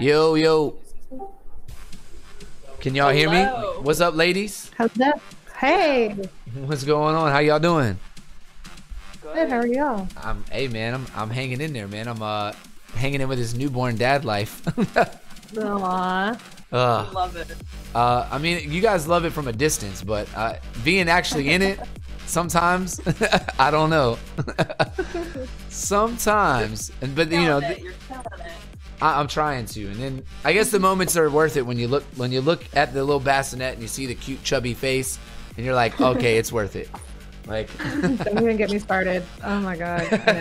Yo, yo. Can y'all hear me? What's up, ladies? How's that? Hey. What's going on? How y'all doing? Good. How are y'all? Hey, man. I'm hanging in there, man. I'm hanging in with this newborn dad life. Aww. Love it. I mean, you guys love it from a distance, but being actually in it, sometimes I don't know. Sometimes, but you know, You're killing it. I'm trying to, and then I guess the moments are worth it when you look at the little bassinet and you see the cute chubby face, and you're like, okay, it's worth it. Like, don't even get me started. Oh my god. I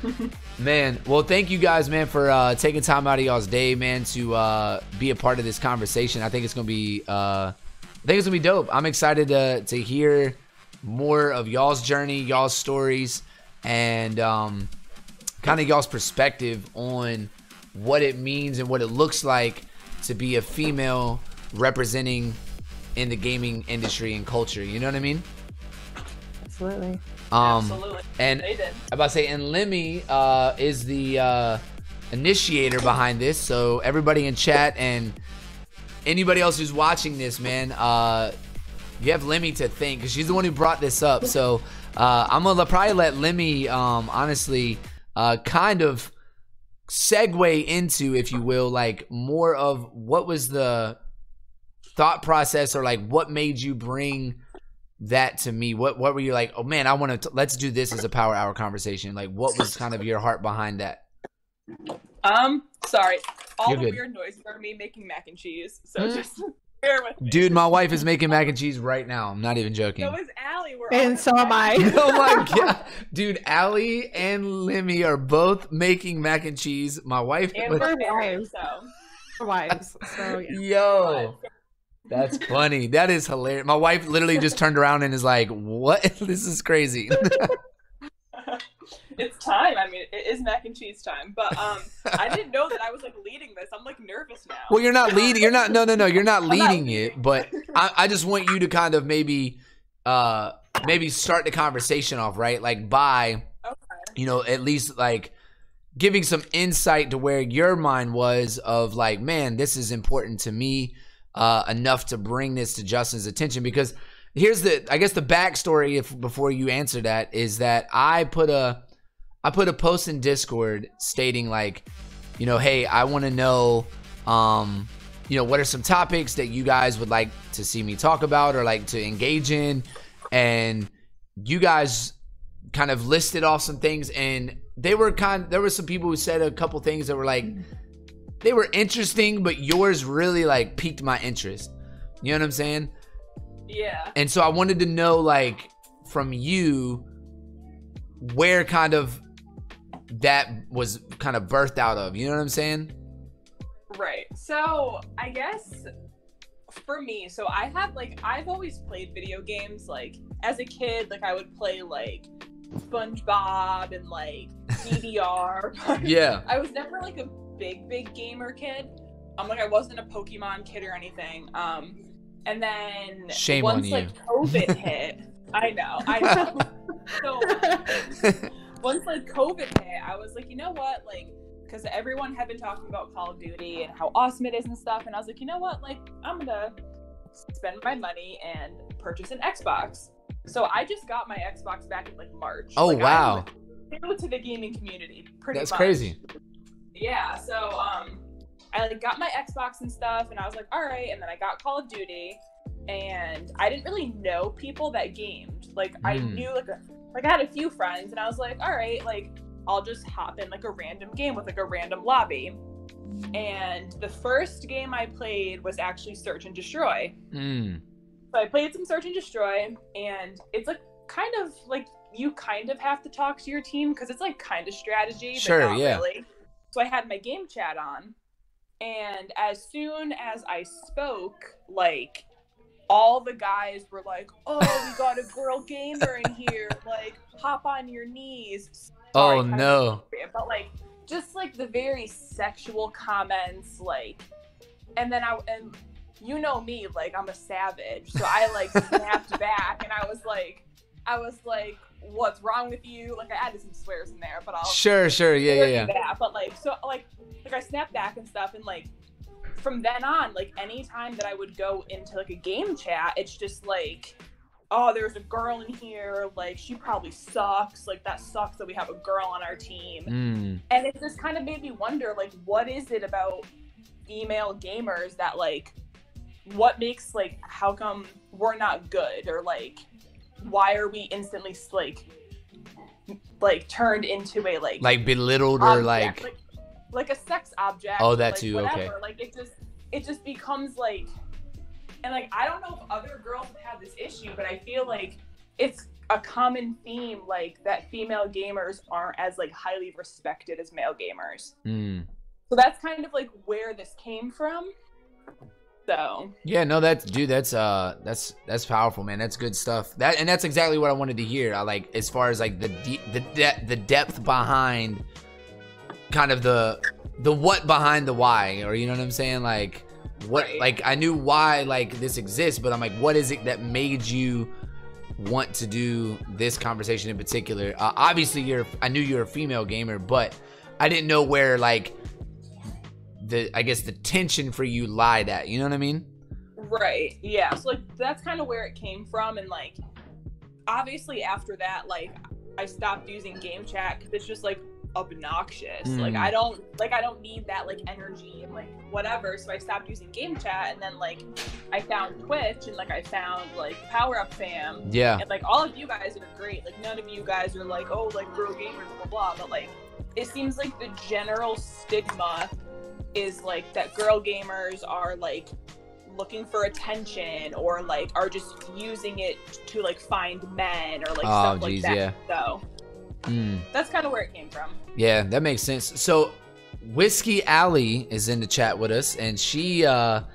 know. Man, well, thank you guys, man, for taking time out of y'all's day, man, to be a part of this conversation. I think it's gonna be dope. I'm excited to hear more of y'all's journey, y'all's stories, and kind of y'all's perspective on what it means and what it looks like to be a female representing in the gaming industry and culture. You know what I mean? Absolutely. Absolutely. And They did. I'm about to say, and Lemmy is the initiator behind this. So everybody in chat and anybody else who's watching this, man, you have Lemmy to thank because she's the one who brought this up. So I'm gonna probably let Lemmy, honestly, kind of segue into, if you will, like more of what was the thought process, or like what made you bring that to me. What were you like, oh man, I want to let's do this as a power hour conversation? Like, what was kind of your heart behind that? Sorry, all You're the good. weird noises are me making mac and cheese, so just bear with me. Dude, my wife is making mac and cheese right now. I'm not even joking. So is Allie. We're And all so am I. Oh my god, dude, Allie and Lemmy are both making mac and cheese. My wife and was, we're We're married, wives. so Wives. So yeah. yo, that's funny. That is hilarious. My wife literally just turned around and is like, what? This is crazy. it's time. I mean, it is mac and cheese time. But I didn't know that I was like leading this. I'm like nervous now. Well, you're not leading. You're not. No. You're not not leading leading. it. But I just want you to kind of maybe start the conversation off, right? Like by, Okay. at least like giving some insight to where your mind was of like, man, this is important to me enough to bring this to Justin's attention. Because here's I guess the backstory, before you answer that, is that I put a post in Discord stating like, hey, I want to know, what are some topics that you guys would like to see me talk about or like to engage in? And you guys kind of listed off some things, and there were some people who said a couple things that were like, they were interesting, but yours really like piqued my interest. You know what I'm saying? Yeah. And so I wanted to know, like, from you, where kind of that was kind of birthed out of. You know what I'm saying? Right. So I guess for me, so I've always played video games. Like as a kid, like I would play like SpongeBob and like DDR. Yeah. I was never like a big gamer kid. Like I wasn't a Pokemon kid or anything. And then Shame once on you. like COVID hit, I know. So once like COVID hit, I was like, you know what, like, because everyone had been talking about Call of Duty and how awesome it is and stuff, and I was like, you know what, like, I'm gonna spend my money and purchase an Xbox. So I just got my Xbox back in like March. Oh, like, wow. I'm new to the gaming community, pretty That's much. crazy. Yeah, so I like got my Xbox and stuff, and I was like, all right. And then I got Call of Duty, and I didn't really know people that gamed. Like I knew like I had a few friends, and I was like, all right, like I'll just hop in like a random game with like a random lobby. And the first game I played was actually Search and Destroy. So I played some Search and Destroy, and it's like kind of like you kind of have to talk to your team because it's like kind of strategy, but Sure, not yeah. really. So I had my game chat on, and as soon as I spoke, like all the guys were like, "Oh, we got a girl gamer in here! Like, hop on your knees." Sorry, Oh, kind of no. inappropriate, but like just like the very sexual comments, like, and then you know me, like I'm a savage, so I like snapped back, and I was like, what's wrong with you? Like, I added some swears in there, but I'll Sure, yeah. that. But like, so like I snapped back and stuff, and like from then on, like anytime that I would go into like a game chat, it's just like, oh, there's a girl in here, like she probably sucks, like that sucks that we have a girl on our team. And it just kind of made me wonder, like, what is it about female gamers that like, what makes, like, how come we're not good, or like why are we instantly like turned into a like belittled object, or like a sex object. Oh, that like, too. whatever. Okay. Like it just becomes like, and like I don't know if other girls have had this issue, but I feel like it's a common theme, like that female gamers aren't as like highly respected as male gamers. So that's kind of like where this came from. So yeah, no, that's powerful, man. That's good stuff. And that's exactly what I wanted to hear. I like, as far as like the depth behind kind of the what behind the why, or you know what I'm saying? Like what, right. Like I knew why like this exists, but I'm like, what is it that made you want to do this conversation in particular? Obviously I knew you're a female gamer, but I didn't know where like I guess the tension for you lied at, you know what I mean? Right. Yeah. So like that's kind of where it came from, and like obviously after that, like I stopped using game chat because it's just like obnoxious. Like I don't need that like energy and like whatever. So I stopped using game chat, and then like I found Twitch, and like I found like POWERUP Fam. Yeah. And like all of you guys are great. Like none of you guys are like, oh, like girl gamers, blah blah blah. But like it seems like the general stigma is like that girl gamers are like looking for attention, or like are just using it to like find men, or like stuff like that. Yeah. So that's kind of where it came from. Yeah, that makes sense. So Whiskey Alley is in the chat with us, and she's a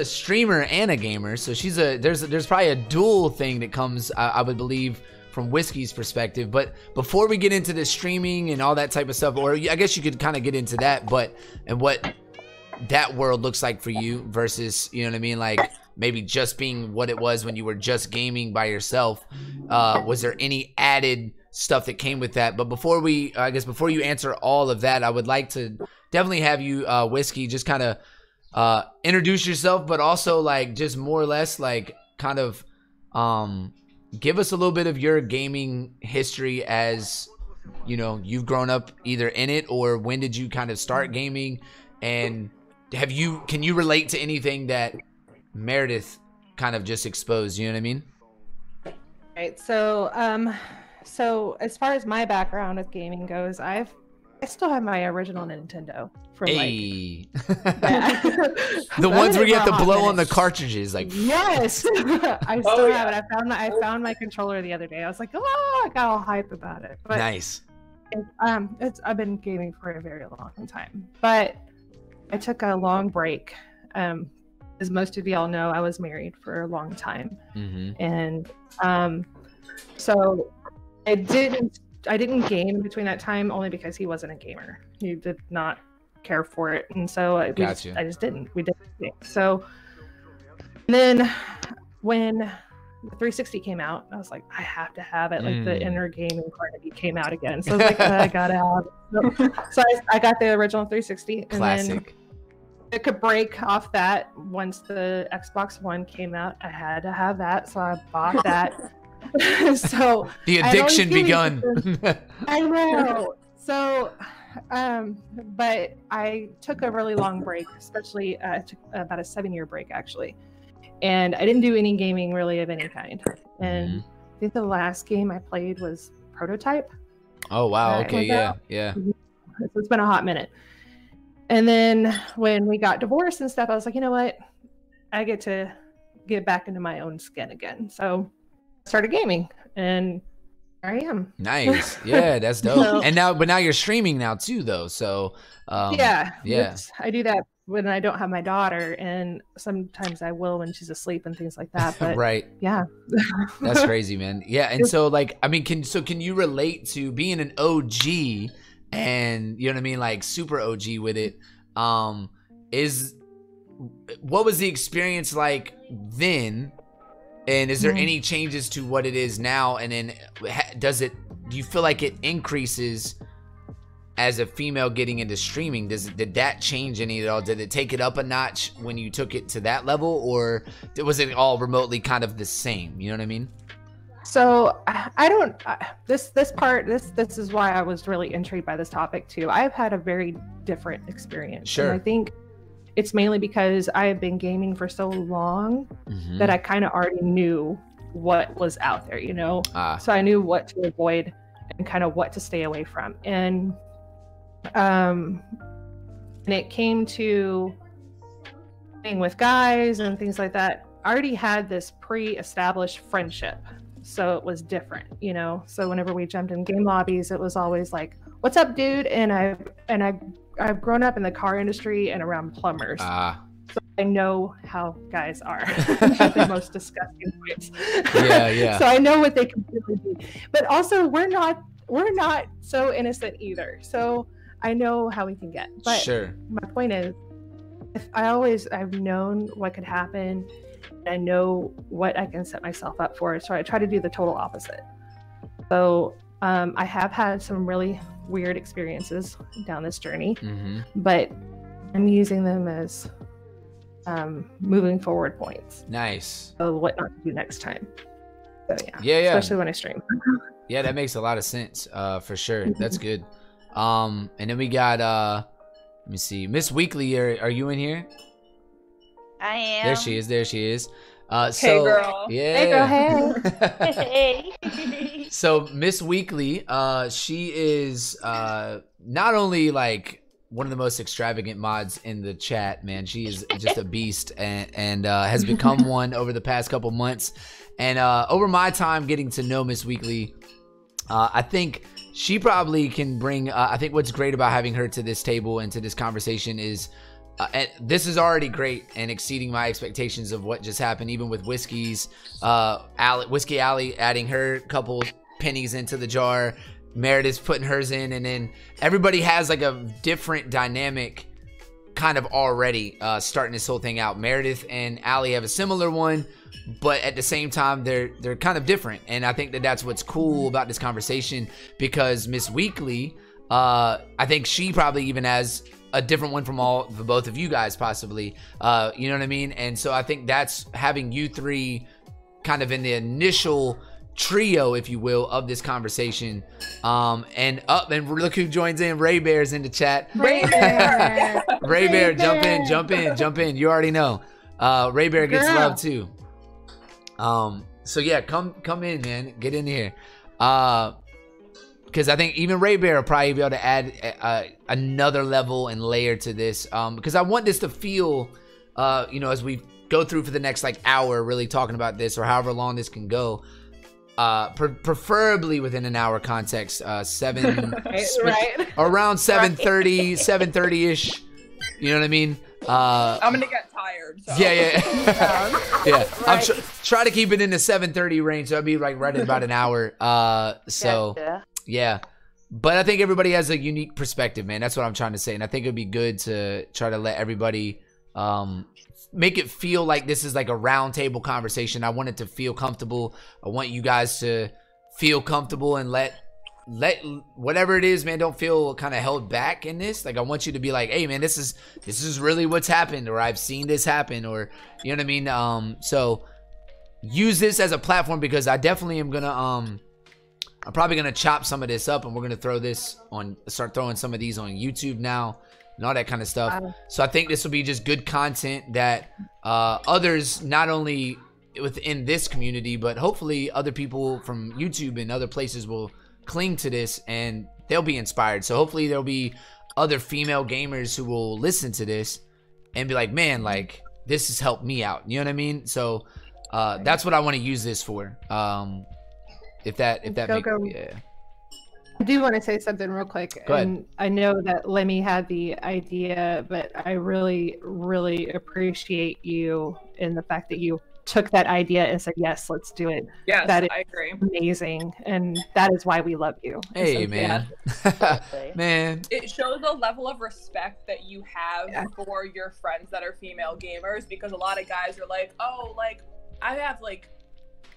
streamer and a gamer, so there's probably a dual thing that comes, I would believe, from Whiskey's perspective. But before we get into the streaming and all that type of stuff, or I guess you could kind of get into that, and what that world looks like for you versus, you know what I mean, like maybe just being what it was when you were just gaming by yourself. Was there any added stuff that came with that? But before you answer all of that, I would like to definitely have you, Whiskey, just kind of introduce yourself, but also like just more or less like kind of give us a little bit of your gaming history, as you know, you've grown up either in it, or when did you kind of start gaming, and can you relate to anything that Meredith kind of just exposed, you know what I mean? Right. So as far as my background with gaming goes, I still have my original Nintendo from the ones where you have to blow on the cartridges, like yes. I still have it. I found my controller the other day. I was like, oh, I got all hype about it. But nice. I've been gaming for a very long time, but I took a long break. As most of y'all know, I was married for a long time, and so I didn't game between that time, only because he wasn't a gamer. He did not care for it, and so I just didn't. We didn't. So then when the 360 came out, I was like, I have to have it. Like the inner gaming part of me came out again. So I was like, I gotta have it. So I got the original 360. Classic. And then it could break off that once the Xbox One came out. I had to have that, so I bought that. So the addiction begun. I know. So but I took a really long break, especially took about a 7-year break actually, and I didn't do any gaming really of any kind. And I think the last game I played was Prototype. Oh wow. Okay. Yeah. So it's been a hot minute. And then when we got divorced and stuff, I was like, you know what, I get to get back into my own skin again. So I started gaming, and there I am. Nice. Yeah, that's dope. And now you're streaming now too, though. So yeah. I do that when I don't have my daughter, and sometimes I will when she's asleep and things like that. But right. Yeah. That's crazy, man. Yeah. And so like, I mean, can you relate to being an OG and, you know what I mean, like super OG with it? What was the experience like then? And is there any changes to what it is now? And then do you feel like it increases as a female getting into streaming? Did that change any at all? Did it take it up a notch when you took it to that level, or was it all remotely kind of the same? You know what I mean? So this is why I was really intrigued by this topic too. I've had a very different experience. Sure. And I think it's mainly because I have been gaming for so long that I kind of already knew what was out there, you know? So I knew what to avoid and kind of what to stay away from. And it came to being with guys and things like that. I already had this pre-established friendship. So it was different, you know? So whenever we jumped in game lobbies, it was always like, what's up, dude? And I've grown up in the car industry and around plumbers. So I know how guys are at the most disgusting points. Yeah. So I know what they can really be. But also we're not so innocent either. So I know how we can get. But sure. My point is, I've known what could happen. I know what I can set myself up for. So I try to do the total opposite. So I have had some really weird experiences down this journey, but I'm using them as moving forward points. Nice. So what not to do next time. So yeah. Especially when I stream. Yeah, that makes a lot of sense, for sure. That's good. And then we got let me see, Miss Weekly. Are you in here? I am. There she is. Hey, girl. Yeah. Hey. So Miss Weekly, she is not only like one of the most extravagant mods in the chat, man. She is just a beast, and has become one over the past couple months. And over my time getting to know Miss Weekly, I think she probably can bring. I think what's great about having her to this table and to this conversation is. And this is already great and exceeding my expectations of what just happened, even with Whiskey Alley adding her couple pennies into the jar, Meredith's putting hers in, and then everybody has like a different dynamic kind of already starting this whole thing out. Meredith and Alley have a similar one, but at the same time they're kind of different, and I think that's what's cool about this conversation, because Miss Weekly, I think she probably even has a different one from both of you guys, possibly. You know what I mean? And so I think that's having you three kind of in the initial trio, if you will, of this conversation. And look who joins in. Ray Bear's in the chat. Ray Bear. Ray Bear, jump in. You already know. Ray Bear gets love too. So yeah, come in, man. Get in here. Because I think even Ray Bear will probably be able to add another level and layer to this. Because I want this to feel, as we go through for the next like hour, really talking about this, or however long this can go, preferably within an hour context, around 7:30, 7:30-ish. You know what I mean? I'm gonna get tired. So. Yeah. Yeah. I'm try to keep it in the 7:30 range, so I'll be like right at about an hour. Gotcha. Yeah, but I think everybody has a unique perspective, man. That's what I'm trying to say, and I think it'd be good to try to let everybody make it feel like this is like a round table conversation. I want it to feel comfortable. I want you guys to feel comfortable and let whatever it is, man, don't feel kind of held back in this. Like, I want you to be like, hey, man, this is really what's happened, or I've seen this happen, or you know what I mean. So use this as a platform, because I definitely am gonna I'm probably going to chop some of this up, and we're going to start throwing some of these on YouTube now and all that kind of stuff. So I think this will be just good content that others, not only within this community, but hopefully other people from YouTube and other places will cling to this, and they'll be inspired. So hopefully there'll be other female gamers who will listen to this and be like, man, like, this has helped me out. You know what I mean? So that's what I want to use this for. If that yeah. I do want to say something real quick. Go ahead. And I know that Lemmy had the idea, but I really, really appreciate you in the fact that you took that idea and said, yes, let's do it. Yes, that is I agree. Amazing. And that is why we love you. Hey, so, man. Yeah. Man. It shows a level of respect that you have for your friends that are female gamers, because a lot of guys are like, oh, like, I have like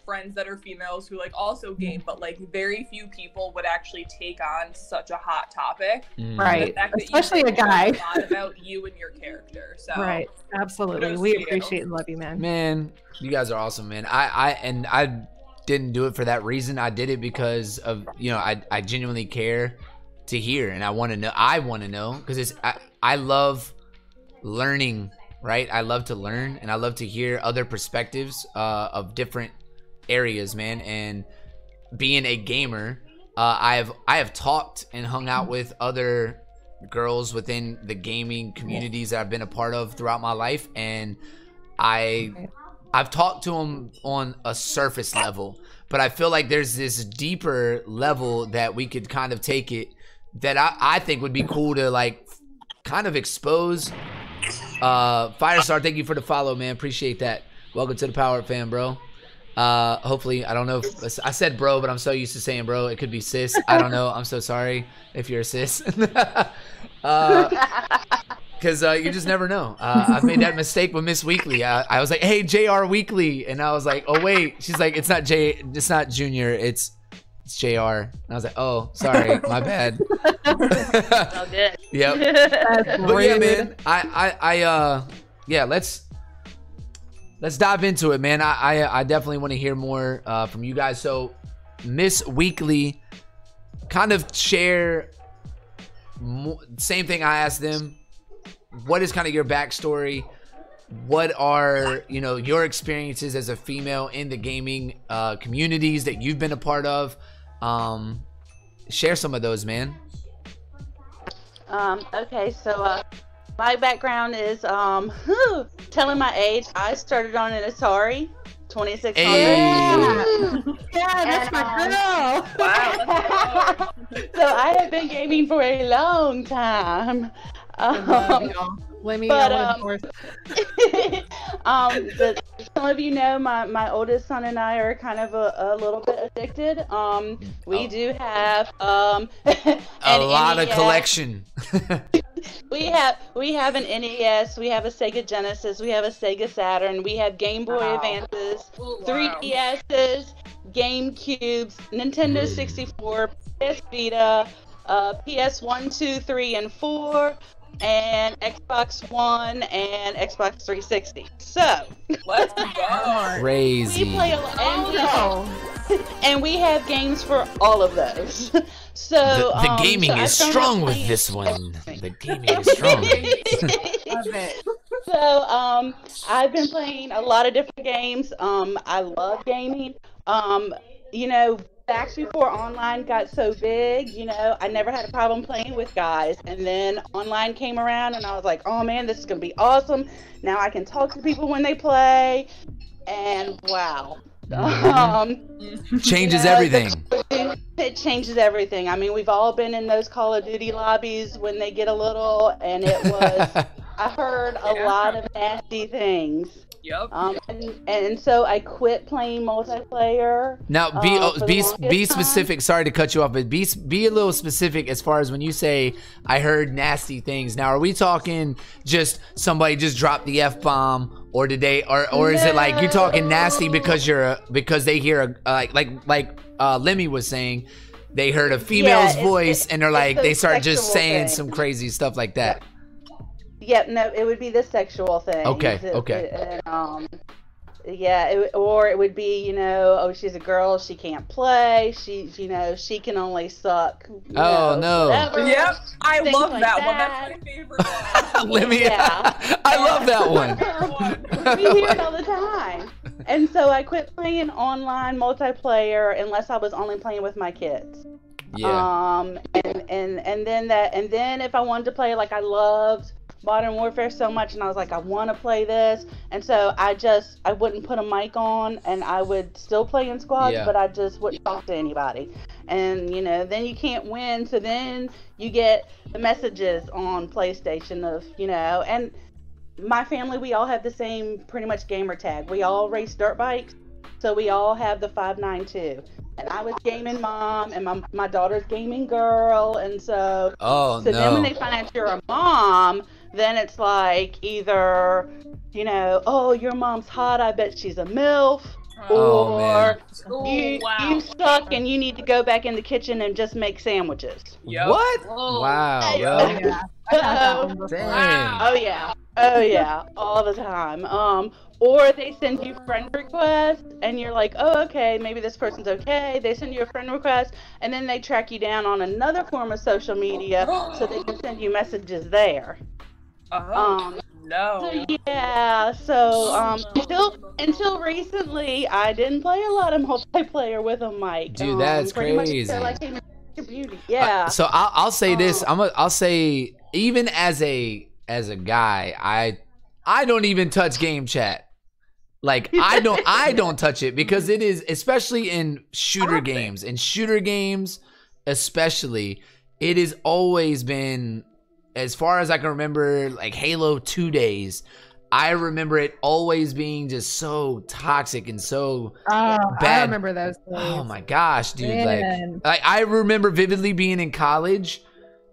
friends that are females who like also game, but like very few people would actually take on such a hot topic. Right. Especially a guy. A lot about you and your character. So right. Absolutely. We appreciate and love you, man. Man, you guys are awesome, man. I didn't do it for that reason. I did it because of, you know, I genuinely care to hear, and I want to know because I love learning, right? I love to learn, and I love to hear other perspectives of different areas, man. And being a gamer, I have talked and hung out with other girls within the gaming communities that I've been a part of throughout my life, and I've talked to them on a surface level, but I feel like there's this deeper level that we could kind of take it that I think would be cool to like kind of expose. Firestar, thank you for the follow, man. Appreciate that. Welcome to the POWERUP Fam, bro. Hopefully, I don't know if I said bro, but I'm so used to saying bro. It could be sis. I don't know. I'm so sorry if you're a sis. Because you just never know. I've made that mistake with Miss Weekly. I was like, hey, JR Weekly. And I was like, oh, wait. She's like, it's not Junior. It's JR. And I was like, oh, sorry. My bad. All good. Yep. But yeah, man. Yeah, let's dive into it, man. I definitely want to hear more from you guys. So Miss Weekly, kind of share same thing I asked them. What is kind of your backstory? What are, you know, your experiences as a female in the gaming communities that you've been a part of? Share some of those, man. Okay, so my background is telling my age. I started on an Atari 2600. Hey. Yeah, that's my girl. wow. So I have been gaming for a long time. Let me some of you know my oldest son and I are kind of a little bit addicted. We do have a lot of NES. collection. We have an NES, we have a Sega Genesis, we have a Sega Saturn, we have Game Boy Advances, 3DSs, GameCubes, Nintendo 64, PS Vita, PS1, 2, 3, and 4. And Xbox One and Xbox 360. So Let's go. Crazy. we play a lot, and we have games for all of those. So The gaming is strong with playing this one. The gaming is strong. Love it. So I've been playing a lot of different games. I love gaming. You know, back before online got so big, you know, I never had a problem playing with guys. And then online came around and I was like, oh man, this is going to be awesome. Now I can talk to people when they play. And wow. Changes everything. It changes everything. I mean, we've all been in those Call of Duty lobbies when they get a little, and it was, I heard a lot of nasty things. Yep. And so I quit playing multiplayer. Now, be specific. Sorry to cut you off, but be a little specific as far as when you say I heard nasty things. Now, are we talking just somebody just dropped the F-bomb, or did they, or is it like you're talking nasty because they hear like Lemmy was saying, they heard a female's voice and they're like they start just saying some crazy stuff like that. Yep, no, it would be the sexual thing. Okay. Or it would be, you know, oh, she's a girl, she can't play, she can only suck. No. Whatever, Yep, I love like that one. That's my favorite one. Let me. Yeah. I love that one. We hear it all the time. And so I quit playing online multiplayer unless I was only playing with my kids. Yeah. And then if I wanted to play, like I loved Modern Warfare so much, and I was like, I want to play this, and so I wouldn't put a mic on, and I would still play in squads, but I just wouldn't talk to anybody, and you know, then you can't win, so then you get the messages on PlayStation of, you know, and my family, we all have the same pretty much gamer tag. We all race dirt bikes, so we all have the 592. And I was gaming mom, and my daughter's gaming girl, and so then when they find out you're a mom, then it's like either, you know, oh, your mom's hot, I bet she's a MILF, Oh, man. Or you suck and you need to go back in the kitchen and just make sandwiches. Yep. What? Whoa. Wow, yo. Yeah. I had that one before. Dang. Oh yeah, all the time. Or they send you friend requests, and you're like, oh, okay, maybe this person's okay. They send you a friend request, and then they track you down on another form of social media, so they can send you messages there. Oh, no. So yeah, until recently, I didn't play a lot of multiplayer with a mic. Dude, that's pretty much crazy. until I came into beauty. Yeah. So I'll say this. I'll say, even as a guy, I don't even touch game chat. Like, I don't touch it, because it is, especially in shooter games, especially, it has always been, as far as I can remember, like Halo 2 days, I remember it always being just so toxic and so bad. I remember those days. Oh my gosh, dude. Man. Like I remember vividly being in college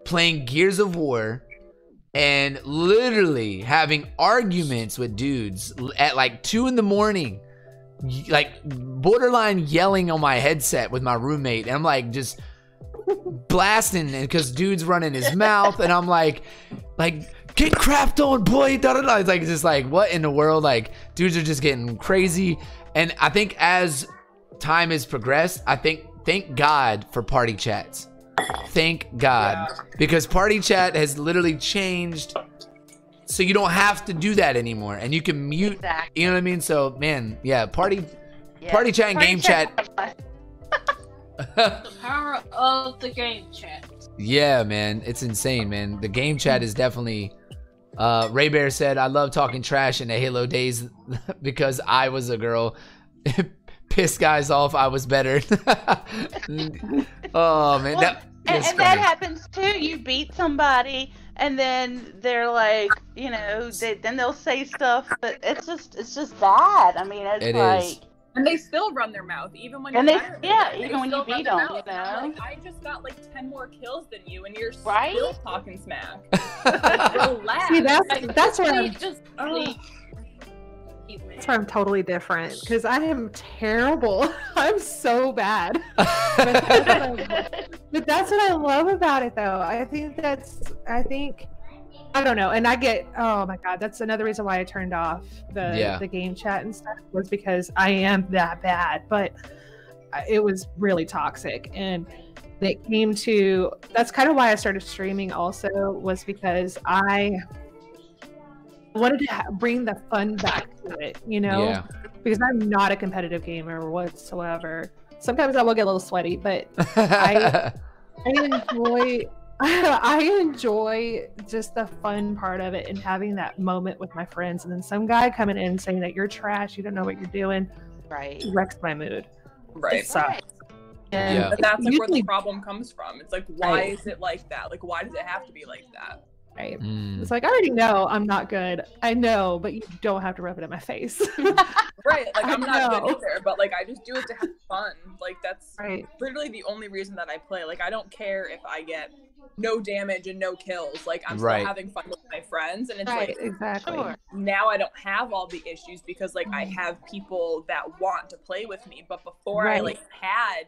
playing Gears of War and literally having arguments with dudes at like 2 a.m, like borderline yelling on my headset with my roommate, and I'm like just blasting because dude's running his mouth, and I'm like get crapped on, boy. Da, da, da. It's like, just like, what in the world? Like, dudes are just getting crazy. And I think as time has progressed, thank God for party chats. Thank God. Yeah. Because party chat has literally changed, so you don't have to do that anymore, and you can mute. Exactly. You know what I mean? So, man, yeah, party chat and game chat. The power of the game chat. Yeah, man, it's insane, man. The game chat is definitely. Ray Bear said, "I love talking trash in the Halo days because I was a girl. Piss guys off. I was better." Oh man, and that happens too. You beat somebody, and then they're like, you know, then they'll say stuff, but it's just bad. I mean, it's like. And they still run their mouth, even when even when you them. beat them, you know. Like, I just got like 10 more kills than you, and you're right? still talking smack. Relax. See, that's where I'm just. That's where I'm totally different, because I am terrible. I'm so bad. But that's what I love about it, though. I don't know, and I get, oh my god, that's another reason why I turned off the game chat and stuff, was because I am that bad. But it was really toxic, and it came to, that's kind of why I started streaming also, was because I wanted to bring the fun back to it, you know? Yeah. Because I'm not a competitive gamer whatsoever. Sometimes I will get a little sweaty, but I enjoy just the fun part of it and having that moment with my friends, and then some guy coming in and saying that you're trash, you don't know what you're doing, right? Wrecks my mood. Right. It sucks. And but that's like where the problem comes from. It's like, why is it like that? Like, why does it have to be like that? Right. It's like, I already know I'm not good. I know, but you don't have to rub it in my face. Right. Like, I'm not good either, but like, I just do it to have fun. Like, that's literally the only reason that I play. Like, I don't care if I get no damage and no kills. Like, I'm still having fun with my friends, and it's like, exactly. Now I don't have all the issues because like I have people that want to play with me. But before I like had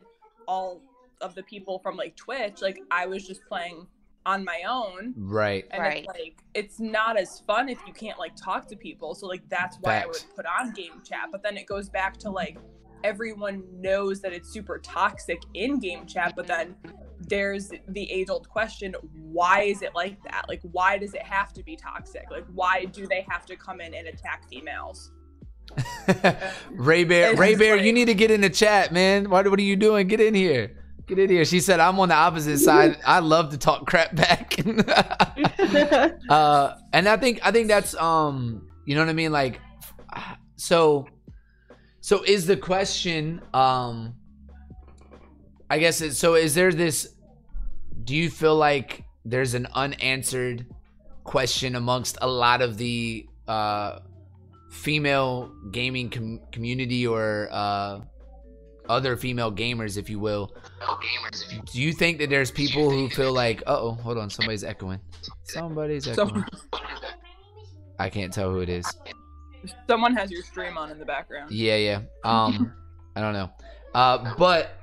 all of the people from like Twitch, like I was just playing on my own, and it's like, it's not as fun if you can't like talk to people. So like, that's why I would put on game chat. But then it goes back to like, everyone knows that it's super toxic in game chat, but then there's the age-old question, why is it like that? Like, why does it have to be toxic? Like, why do they have to come in and attack females? Ray Bear, like, you need to get in the chat, man. What are you doing? Get in here. Get in here. She said, I'm on the opposite side. I love to talk crap back. And I think that's, you know what I mean? Like, so is the question, I guess, is there this, do you feel like there's an unanswered question amongst a lot of the female gaming community, or other female gamers, if you will? Do you think that there's people who feel like, hold on, somebody's echoing. I can't tell who it is. Someone has your stream on in the background. Yeah. I don't know. But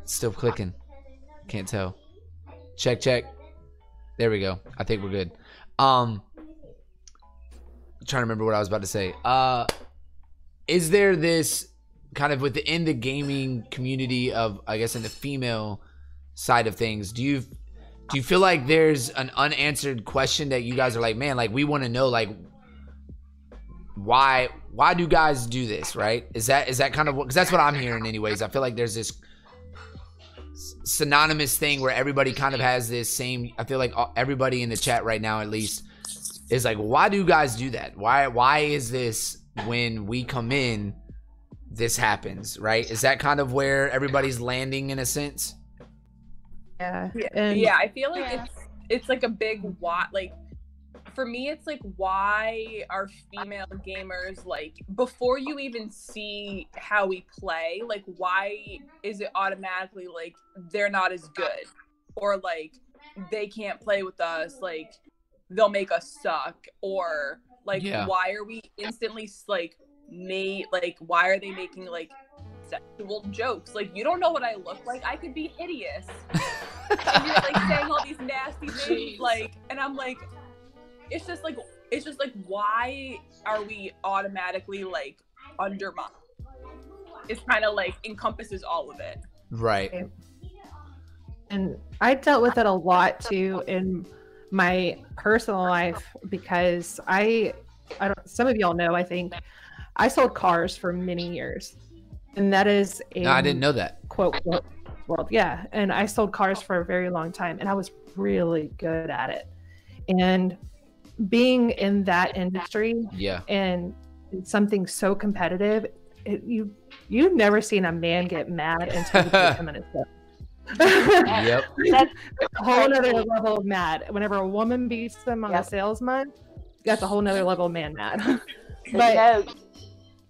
still clicking. Can't tell. Check. There we go. I think we're good. I'm trying to remember what I was about to say. Is there this kind of within the gaming community of, I guess, in the female side of things, do you feel like there's an unanswered question that you guys are like, man, like we want to know, like why do guys do this, right? Is that kind of what, because that's what I'm hearing anyways. I feel like there's this synonymous thing where everybody kind of has this same, I feel like everybody in the chat right now at least is like, why do guys do that? Why is this when we come in, this happens, right? Is that kind of where everybody's landing in a sense? Yeah. Yeah, I feel like it's like a big why. Like for me, it's like, why are female gamers, like, before you even see how we play, like, why is it automatically like they're not as good, or like they can't play with us, like they'll make us suck, or like why are we instantly like why are they making like sexual jokes? Like, you don't know what I look like. I could be hideous. And you're like saying all these nasty things, like, and I'm like, it's just like why are we automatically like undermined? It's kind of like encompasses all of it, right? And I dealt with it a lot too in my personal life, because I don't, some of y'all know, I think I sold cars for many years, and that is no, I didn't know that. Quote world. Yeah. And I sold cars for a very long time, and I was really good at it. And being in that industry, and something so competitive, you've never seen a man get mad until you put him in his book. Yep. That's a whole other level of mad. Whenever a woman beats them on a salesman, that's a whole nother level of man mad. But I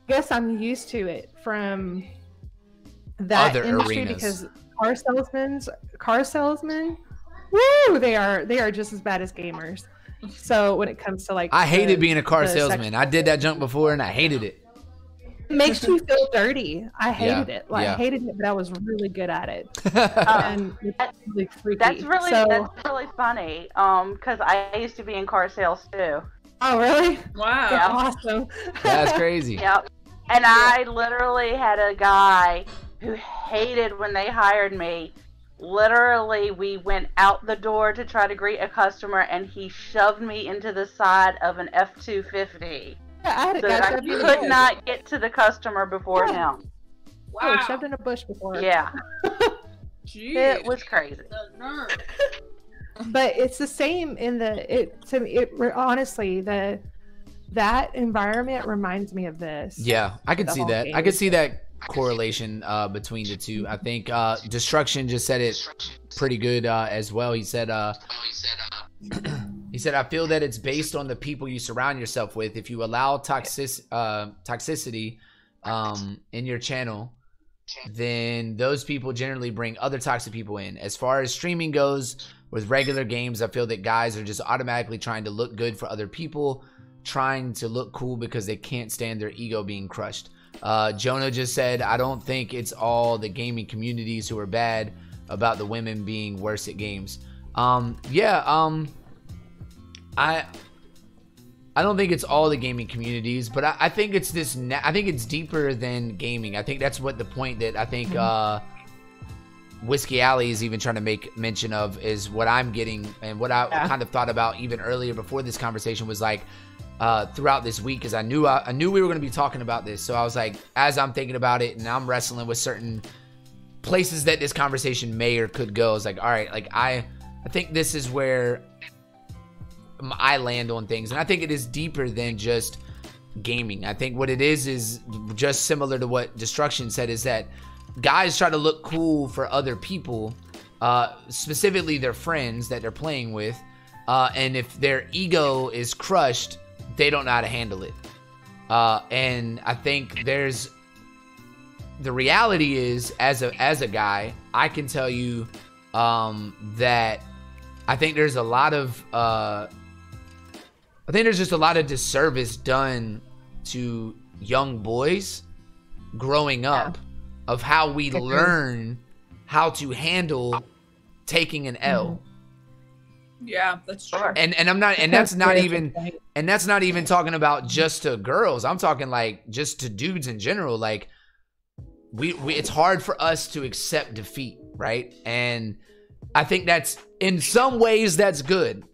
guess I'm used to it from that other industry arenas. Because car salesmen, woo, they are just as bad as gamers. So when it comes to like, I hated being a car salesman. I did that junk before and I hated it. It makes you feel dirty. I hated it. Like, I hated it, but I was really good at it. And it's really freaky. That's really funny. Because I used to be in car sales too. Oh, really? Wow. That's awesome. That's crazy. Yep. And I literally had a guy who hated when they hired me. Literally, we went out the door to try to greet a customer, and he shoved me into the side of an F-250. Yeah, I had a guy I could not get to the customer before him. Wow. I was shoved in a bush before. Yeah. Jeez. It was crazy. But it's the same in honestly, that environment reminds me of this. Yeah, I could see that. I could see that correlation between the two. I think Destruction just said it pretty good as well. He said he said, I feel that it's based on the people you surround yourself with. If you allow toxicity in your channel, then those people generally bring other toxic people in. As far as streaming goes, with regular games, I feel that guys are just automatically trying to look good for other people, trying to look cool because they can't stand their ego being crushed. Jonah just said, I don't think it's all the gaming communities who are bad about the women being worse at games. I don't think it's all the gaming communities, but I think it's this. I think it's deeper than gaming. I think that's what the point that I think Whiskey Alley is even trying to make mention of is what I'm getting, and what I kind of thought about even earlier before this conversation was like throughout this week, because I knew we were going to be talking about this. So I was like, as I'm thinking about it and I'm wrestling with certain places that this conversation may or could go, I was like, all right, like I think this is where I land on things, and I think it is deeper than just gaming. I think what it is just similar to what Destruction said, is that guys try to look cool for other people, specifically their friends that they're playing with, and if their ego is crushed, they don't know how to handle it. And I think there's the reality is, as a guy, I can tell you that I think there's a lot of I think there's just a lot of disservice done to young boys growing up of how we learn how to handle taking an L. Yeah, that's true. And I'm not, and that's not even, and that's not even talking about just to girls. I'm talking like just to dudes in general. Like we it's hard for us to accept defeat, right? And I think that's, in some ways that's good.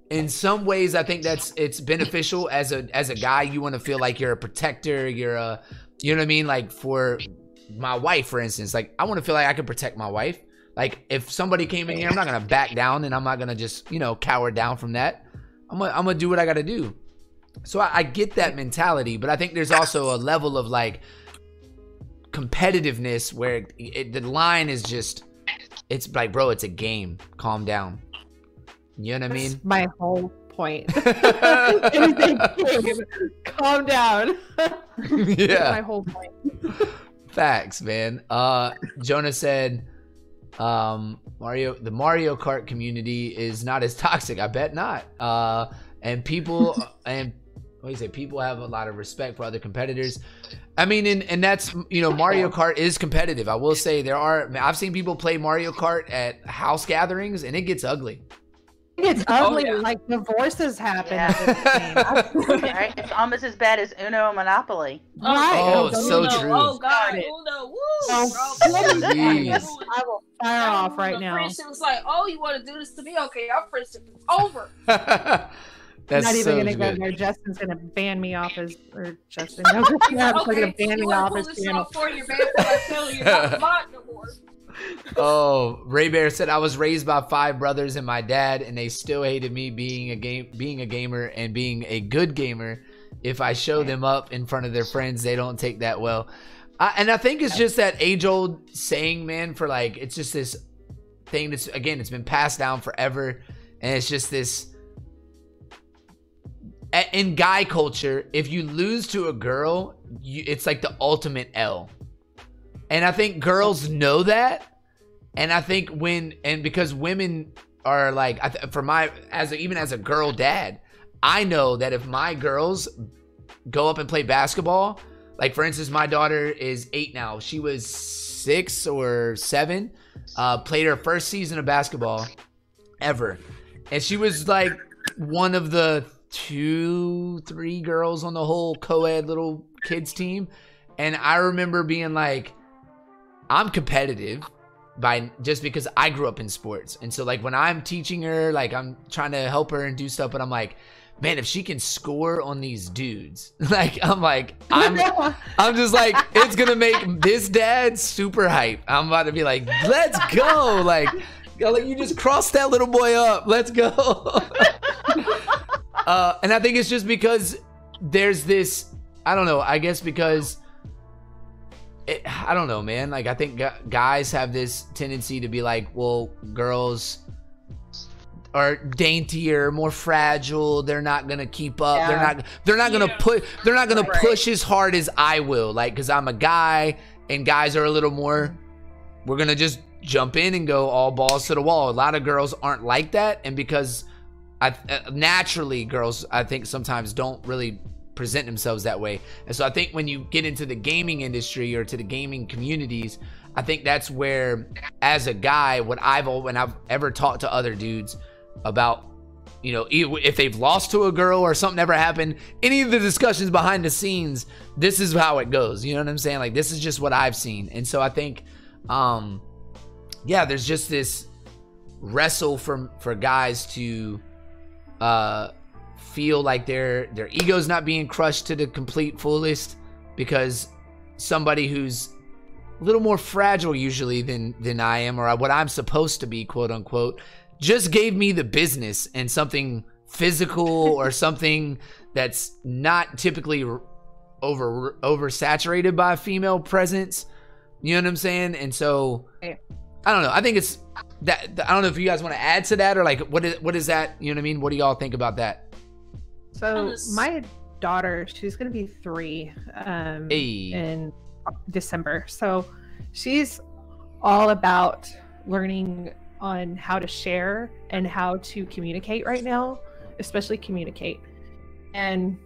In some ways, I think it's beneficial as a guy. You want to feel like you're a protector. You're a, you know what I mean? Like for my wife, for instance, like I want to feel like I can protect my wife. Like if somebody came in here, I'm not gonna back down, and I'm not gonna just, you know, cower down from that. I'm gonna do what I gotta do. So I get that mentality, but I think there's also a level of like competitiveness where the line is just, it's like, bro, it's a game. Calm down. You know what I mean? That's my whole point. Calm down. Yeah. That's my whole point. Facts, man. Jonah said, the Mario Kart community is not as toxic. I bet not. And people what do you say? People have a lot of respect for other competitors. I mean, and that's, you know, Mario Kart is competitive. I will say I've seen people play Mario Kart at house gatherings, and it gets ugly. It's ugly, like divorces happen. Yeah. Right? It's almost as bad as Uno and Monopoly. Right. Oh, it's so true. Oh God, Uno, woo! I will fire off right now. Friendship was like, oh, you want to do this to me? Okay, our friendship is over. That's not even so gonna good. go there. Justin's gonna ban me off as, or Justin. No, Justin's gonna ban me off his channel. For your band, I tell you, not mine no more. Oh, Ray Bear said, I was raised by 5 brothers and my dad, and they still hated me being a gamer and being a good gamer. If I show them up in front of their friends, they don't take that well. And I think it's just that age-old saying, man, for like, it's just this thing that's, again, it's been passed down forever, and it's just this, in guy culture, if you lose to a girl, it's like the ultimate L. And I think girls know that. And I think because women are like, even as a girl dad, I know that if my girls go up and play basketball, like for instance, my daughter is 8 now. She was 6 or 7, played her first season of basketball ever. And she was like one of the 2-3 girls on the whole co-ed little kids team. And I remember being like, I'm competitive just because I grew up in sports. And so like when I'm teaching her, like I'm trying to help her and do stuff, but I'm like, man, if she can score on these dudes, like I'm just like, it's gonna make this dad super hype. I'm about to be like, let's go. Like you just crossed that little boy up. Let's go. And I think it's just because there's this, I don't know, I guess because I don't know, man. Like, I think guys have this tendency to be like, well, girls are daintier, more fragile. They're not gonna keep up. Yeah. They're not gonna push as hard as I will. Like, cause I'm a guy, and guys are a little more, we're gonna just jump in and go all balls to the wall. A lot of girls aren't like that, and because naturally girls, I think sometimes don't really present themselves that way. And so I think when you get into the gaming industry or to the gaming communities, I think that's where, as a guy, when I've ever talked to other dudes about, you know, if they've lost to a girl or something ever happened, any of the discussions behind the scenes, this is how it goes. You know what I'm saying? Like, this is just what I've seen. And so I think, yeah, there's just this wrestle for guys to feel like their ego's not being crushed to the complete fullest, because somebody who's a little more fragile usually than I am, or what I'm supposed to be, quote unquote, just gave me the business, and something physical or something that's not typically oversaturated by female presence. You know what I'm saying? And so I don't know. I think it's that. I don't know if you guys want to add to that, or like what is that? You know what I mean? What do y'all think about that? So my daughter, she's gonna be 3 in December. So she's all about learning on how to share and how to communicate right now, especially communicate. And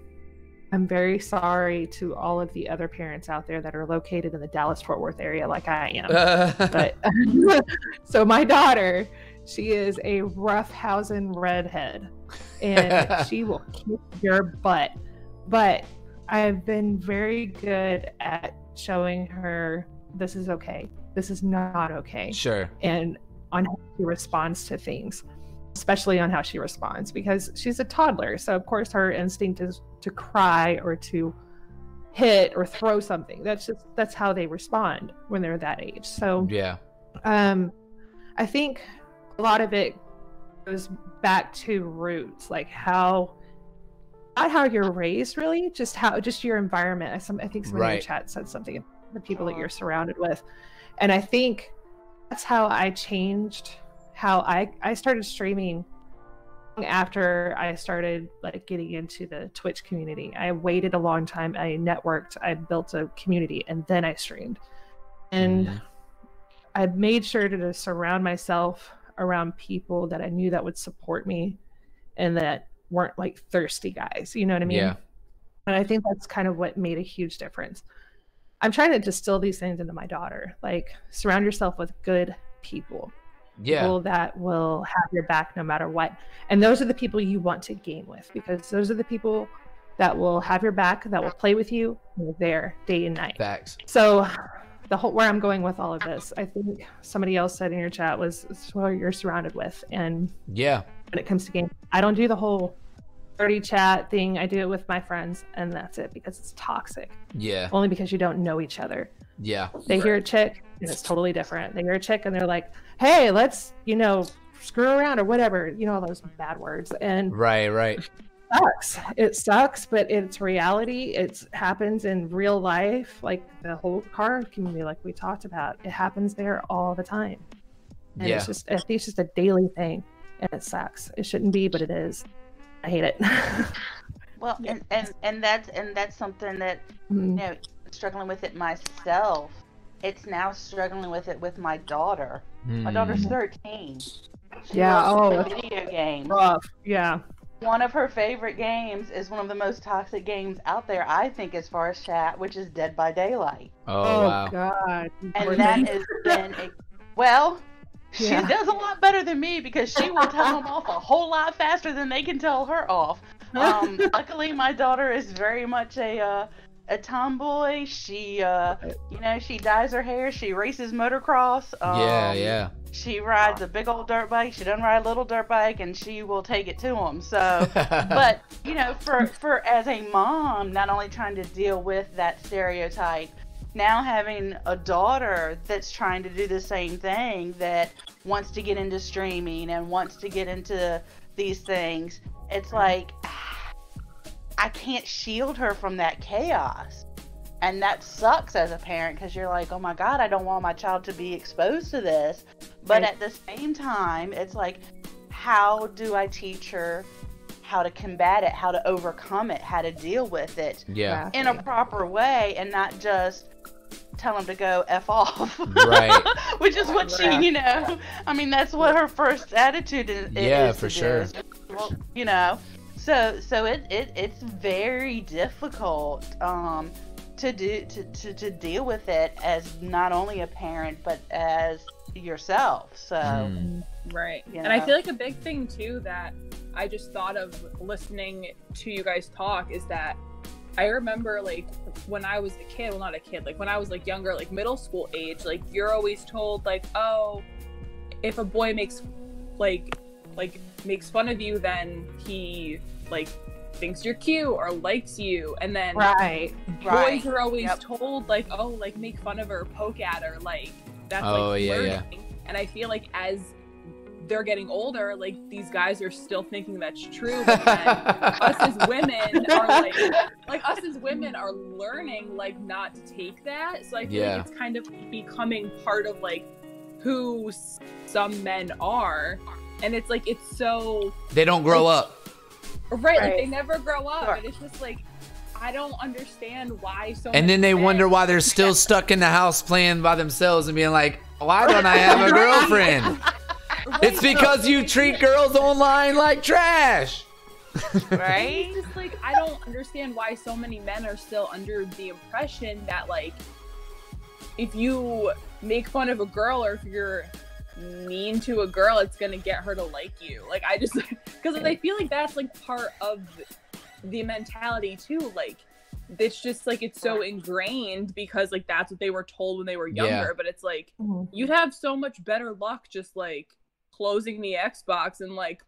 I'm very sorry to all of the other parents out there that are located in the Dallas-Fort Worth area like I am. But so my daughter, she is a roughhousing redhead, and she will kick your butt. But I've been very good at showing her this is okay, this is not okay. Sure. And on how she responds to things, especially on how she responds, because she's a toddler. So of course her instinct is to cry or to hit or throw something. That's how they respond when they're that age. So yeah, I think a lot of it goes back to roots, like not how you're raised, really, just your environment. I think somebody in the chat said something, the people that you're surrounded with. And I think that's how I changed how I started streaming after I started like getting into the Twitch community. I waited a long time. I networked, I built a community, and then I streamed. And I made sure to surround myself around people that I knew that would support me and that weren't like thirsty guys, you know what I mean? Yeah. And I think that's kind of what made a huge difference. I'm trying to distill these things into my daughter, like surround yourself with good people. Yeah. People that will have your back no matter what. And those are the people you want to game with, because those are the people that will have your back, that will play with you, and they're there day and night. Facts. So where I'm going with all of this, I think somebody else said in your chat, was who you're surrounded with. And yeah, when it comes to games, I don't do the whole dirty chat thing. I do it with my friends, and that's it, because it's toxic. Yeah. Only because you don't know each other. Yeah. They hear a chick and it's totally different. They hear a chick and they're like, hey, let's, screw around or whatever, all those bad words. And right. It sucks, but it's reality. It happens in real life, like the whole car community, like we talked about. It happens there all the time. And I think it's just a daily thing, and it sucks. It shouldn't be, but it is. I hate it. Well, and that's something that struggling with it myself. It's now struggling with it with my daughter. My daughter's 13. She loves video games. Rough. Yeah. One of her favorite games is one of the most toxic games out there, I think, as far as chat, which is Dead by Daylight. Oh wow. God. And that has been she does a lot better than me, because she will tell them off a whole lot faster than they can tell her off. Luckily, my daughter is very much a tomboy. She she dyes her hair, she races motocross. She rides a big old dirt bike. She doesn't ride a little dirt bike, and she will take it to them. So, but for as a mom, not only trying to deal with that stereotype, now having a daughter that's trying to do the same thing, that wants to get into streaming and wants to get into these things, it's like I can't shield her from that chaos. And that sucks as a parent, because you're like, oh my God, I don't want my child to be exposed to this. But at the same time, it's like, how do I teach her how to combat it, how to overcome it, how to deal with it in a proper way, and not just tell them to go F off. Right. Which is what she, I mean, that's what her first attitude is. Yeah, for sure. So it's very difficult to deal with it as not only a parent but as yourself. So right. And I feel like a big thing too that I just thought of listening to you guys talk is that I remember like when I was a kid, well not a kid, like when I was like younger, like middle school age, like you're always told like, oh, if a boy makes fun of you, then he like thinks you're cute or likes you, and then boys are always told like, oh, like make fun of her, poke at her, like that's flirting. And I feel like as they're getting older, like these guys are still thinking that's true, but then us as women are learning like not to take that. So I feel like it's kind of becoming part of like who some men are, and it's like it's so they don't grow up. Right, like they never grow up, and it's just like I don't understand why so. And then they wonder why they're still stuck in the house playing by themselves and being like, "Why don't I have a girlfriend?" It's because you treat girls online like trash. Right? It's just like, I don't understand why so many men are still under the impression that, like, if you make fun of a girl or if you're mean to a girl, it's gonna get her to like you. Like, I just, because I feel like that's like part of the mentality too. Like, it's just like, it's so ingrained because like that's what they were told when they were younger. But it's like, you'd have so much better luck just like closing the Xbox and like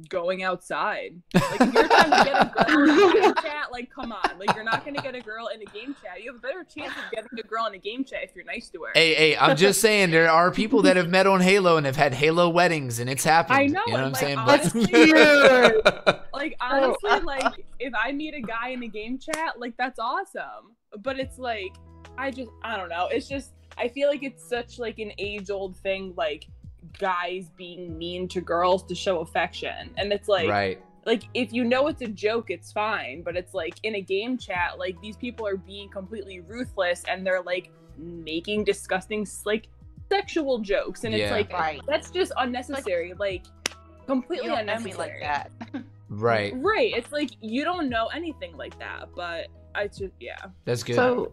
going outside. Like, if you're trying to get a girl in a game chat, like, come on. Like, you're not gonna get a girl in a game chat. You have a better chance of getting a girl in a game chat if you're nice to her. Hey, I'm just saying, there are people that have met on Halo and have had Halo weddings, and it's happened. I know. You know what I'm like, saying? honestly, like, if I meet a guy in a game chat, like, that's awesome. But it's like, I don't know. It's just, I feel like it's such like an age-old thing, like, guys being mean to girls to show affection. And it's like, right. Like, if you know it's a joke, it's fine. But it's like, in a game chat, like, these people are being completely ruthless and they're like making disgusting like sexual jokes, and it's like, that's just unnecessary. Like, completely you don't unnecessary. know me like that. Right. It's like, you don't know anything like that. But I just, that's good. So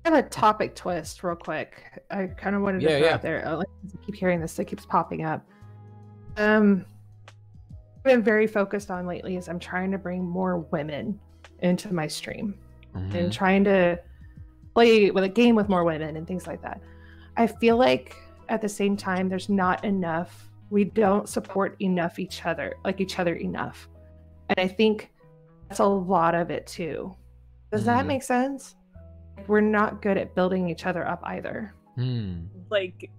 I have a topic twist real quick. I kind of wanted to throw out there. I keep hearing this. It keeps popping up. I've been very focused on lately is I'm trying to bring more women into my stream and trying to play with a game with more women and things like that. I feel like at the same time, there's not enough. We don't support each other enough. And I think that's a lot of it too. Does that make sense? We're not good at building each other up either. Like,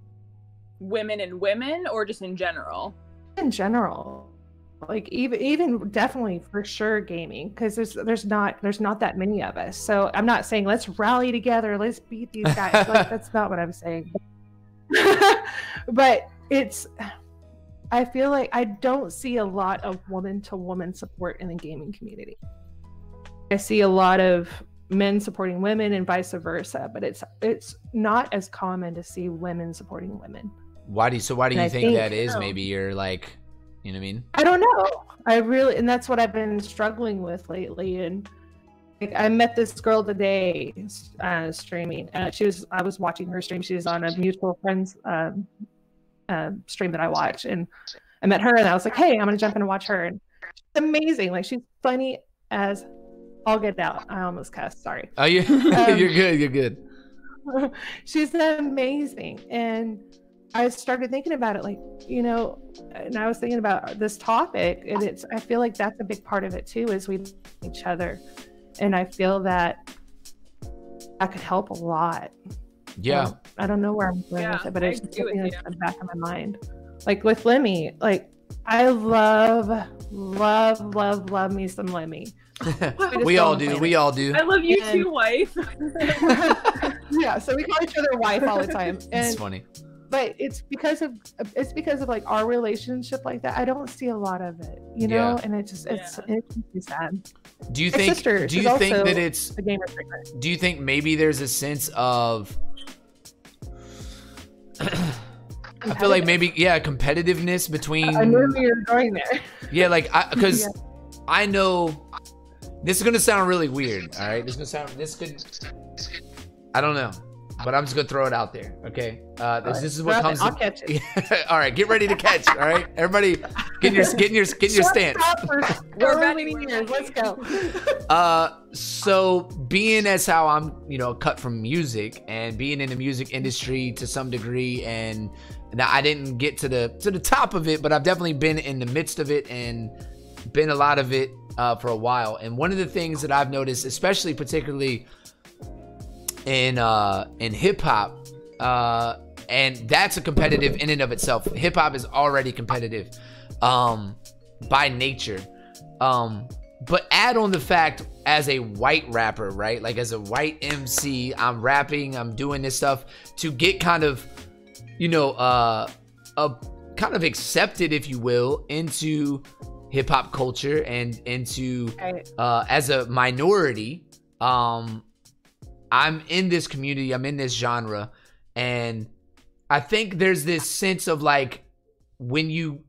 women and women, or just in general? In general, like even definitely for sure gaming, because there's not that many of us. So I'm not saying let's rally together, let's beat these guys. Like, that's not what I'm saying. But I feel like I don't see a lot of woman to woman support in the gaming community. I see a lot of men supporting women and vice versa, but it's not as common to see women supporting women. Why do you think that is? Maybe you're like, you know what I mean? I don't know. And that's what I've been struggling with lately. And like, I met this girl today streaming. I was watching her stream. She was on a mutual friend's stream that I watch, and I met her and I was like, hey, I'm gonna jump in and watch her. And she's amazing. Like, she's funny as all get out. I almost cussed. Sorry. Oh, yeah. You're good. She's amazing. And I started thinking about it, like, you know, and I was thinking about this topic, and I feel like that's a big part of it too, is we love each other. And I feel that could help a lot. Yeah. I don't know where I'm going with it, but it's something that's in the back of my mind. Like with Lemmy, like, I love me some Lemmy. We all do. I love you too, wife. Yeah, so we call each other wife all the time. And it's funny. But it's because of like our relationship like that. I don't see a lot of it, you know, and it's sad. Do you think that it's a gamer trainer? Do you think maybe there's a sense of I feel like maybe competitiveness between. I knew you were going there. Yeah, like because I know this is gonna sound really weird. All right, I don't know, but I'm just gonna throw it out there. Okay, this is what comes. I'll catch it. All right, get ready to catch. All right, everybody, get your stance. We're ready. Let's go. So being as how I'm, cut from music and being in the music industry to some degree, and now I didn't get to the top of it, but I've definitely been in the midst of it and been a lot of it for a while. And one of the things that I've noticed, especially particularly in hip hop, and that's a competitive in and of itself. Hip hop is already competitive by nature. But add on the fact as a white rapper, right? Like as a white MC, I'm rapping, I'm doing this stuff to get kind of, kind of accepted, if you will, into hip hop culture and into as a minority. I'm in this community, I'm in this genre, and I think there's this sense of like when you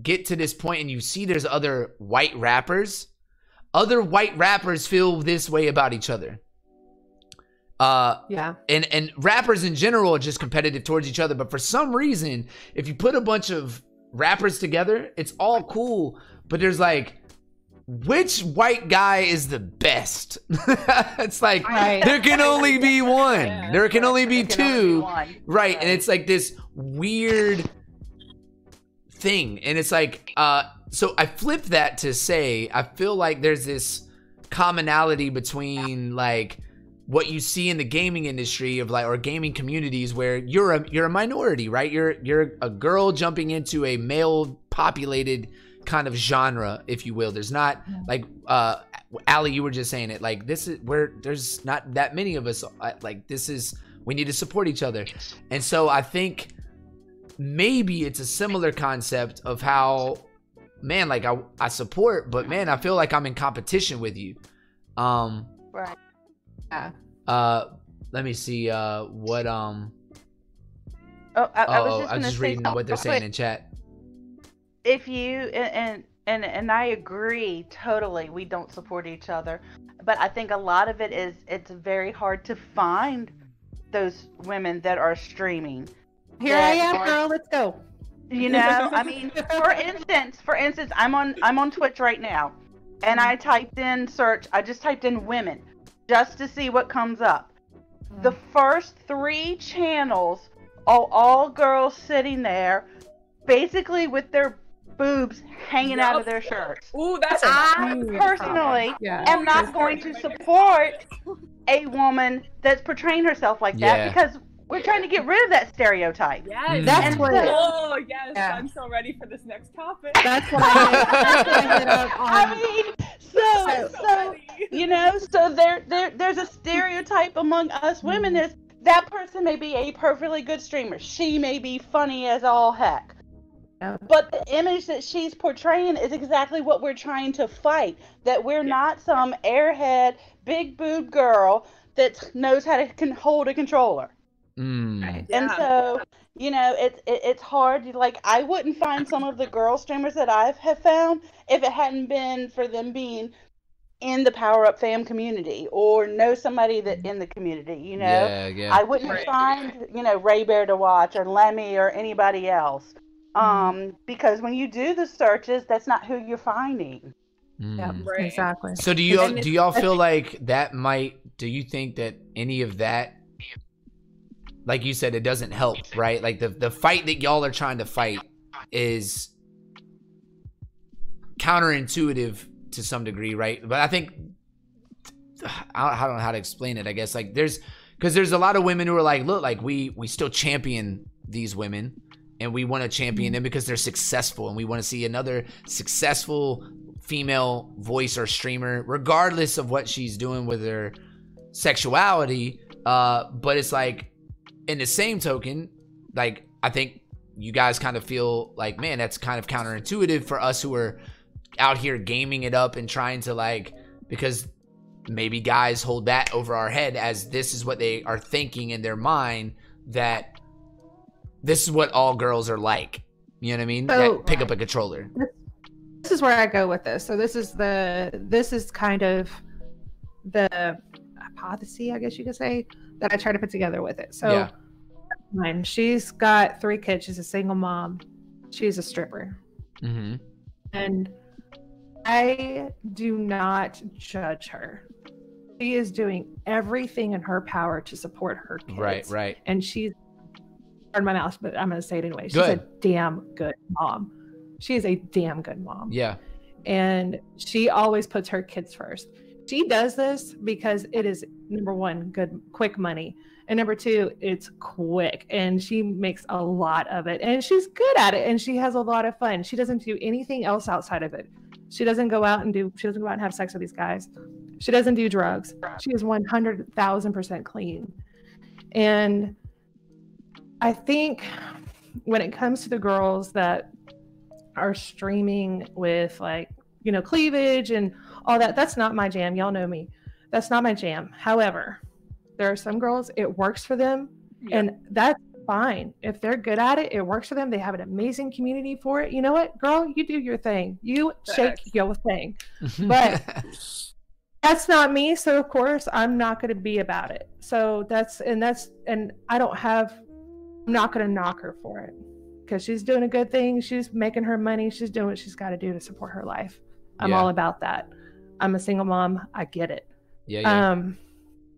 get to this point and you see there's other white rappers feel this way about each other. And rappers in general are just competitive towards each other. But for some reason, if you put a bunch of rappers together, it's all cool. But there's like, which white guy is the best? It's like, there can only be one. There can only be two. Right. And it's like this weird thing. And it's like, so I flipped that to say, I feel like there's this commonality between like what you see in the gaming industry of like, or gaming communities where you're a minority, right? You're a girl jumping into a male populated kind of genre, if you will. There's not like, Allie, you were just saying it, like this is where there's not that many of us, like this is, we need to support each other. And so I think maybe it's a similar concept of how, man, like I support, but man, I feel like I'm in competition with you. Right. Yeah. Let me see what I was I'm just reading what they're saying in chat. If you and I agree totally, we don't support each other, but I think a lot of it is it's very hard to find those women that are streaming. Here I am, girl. Let's go. You know, I mean, for instance, I'm on Twitch right now, and I typed in search. I just typed in women, just to see what comes up. The first 3 channels are all girls sitting there, basically with their boobs hanging out of their shirts. Ooh, that's I personally am not going to support a woman that's portraying herself like that because we're trying to get rid of that stereotype. Yes, that's what. Oh yes, I'm so ready for this next topic. That's what I ended up on. I mean, so you know, so there's a stereotype among us women is that person may be a perfectly good streamer. She may be funny as all heck. But the image that she's portraying is exactly what we're trying to fight. That we're not some airhead, big boob girl that knows how to hold a controller. Right. And so, you know, it's hard. Like, I wouldn't find some of the girl streamers that I have found if it hadn't been for them being in the POWERUP Fam community or know somebody that in the community, you know. I wouldn't find, you know, Ray Bear to watch or Lemmy or anybody else. Because when you do the searches, that's not who you're finding. Yeah, exactly. So do y'all feel like that might, do you think that any of that, like you said, it doesn't help, right? Like the fight that y'all are trying to fight is counterintuitive to some degree, right? But I think, I don't know how to explain it, I guess. Like because there's a lot of women who are like, look, like we still champion these women. And we want to champion them because they're successful. And we want to see another successful female voice or streamer, regardless of what she's doing with her sexuality. But it's like, in the same token, like, I think you guys kind of feel like, man, that's kind of counterintuitive for us who are out here gaming it up and trying to, like, because maybe guys hold that over our head as this is what they are thinking in their mind, that this is what all girls are like. You know what I mean? So, that pick up a controller. This is where I go with this. So this is kind of the hypothesis, I guess you could say, that I try to put together with it. So she's got 3 kids. She's a single mom. She's a stripper. And I do not judge her. She is doing everything in her power to support her kids. Right. And she's, pardon my mouth, but I'm going to say it anyway. She's a damn good mom. She is a damn good mom. Yeah. And she always puts her kids first. She does this because it is, number one, good, quick money. And number 2, it's quick. And she makes a lot of it. And she's good at it. And she has a lot of fun. She doesn't do anything else outside of it. She doesn't go out and have sex with these guys. She doesn't do drugs. She is 100,000% clean. And I think when it comes to the girls that are streaming with, like, you know, cleavage and all that, that's not my jam. Y'all know me. That's not my jam. However, there are some girls, it works for them. And fine. If they're good at it, it works for them. They have an amazing community for it. You know what, girl, you do your thing. You shake your thing. But that's not me. So of course I'm not going to be about it. So I'm not going to knock her for it because she's doing a good thing. She's making her money. She's doing what she's got to do to support her life. I'm all about that. I'm a single mom. I get it. Yeah.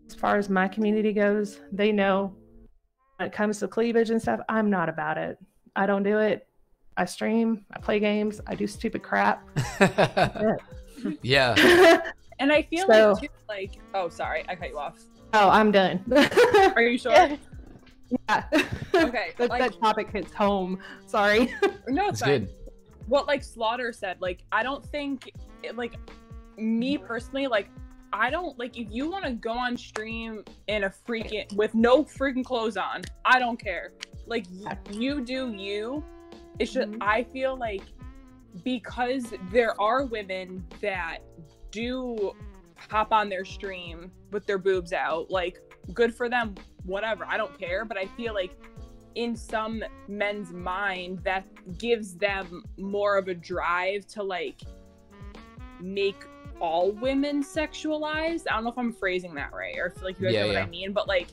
As far as my community goes, they know when it comes to cleavage and stuff, I'm not about it. I don't do it. I stream, I play games, I do stupid crap. Yeah. And I feel like, too, like, oh, sorry, I cut you off. Oh, I'm done. Are you sure? Yeah. Okay. That topic hits home. Sorry. No, it's fine. Good. What, like, Slaughter said, like, I don't think, like, me personally, like, I don't, like, if you want to go on stream in a freaking, with no freaking clothes on, I don't care. Like, you do you. It's just, I feel like, because there are women that do hop on their stream with their boobs out, like, good for them, whatever, I don't care. But I feel like in some men's mind that gives them more of a drive to, like, make all women sexualized. I don't know if I'm phrasing that right, or if, like, you guys know what I mean, but, like,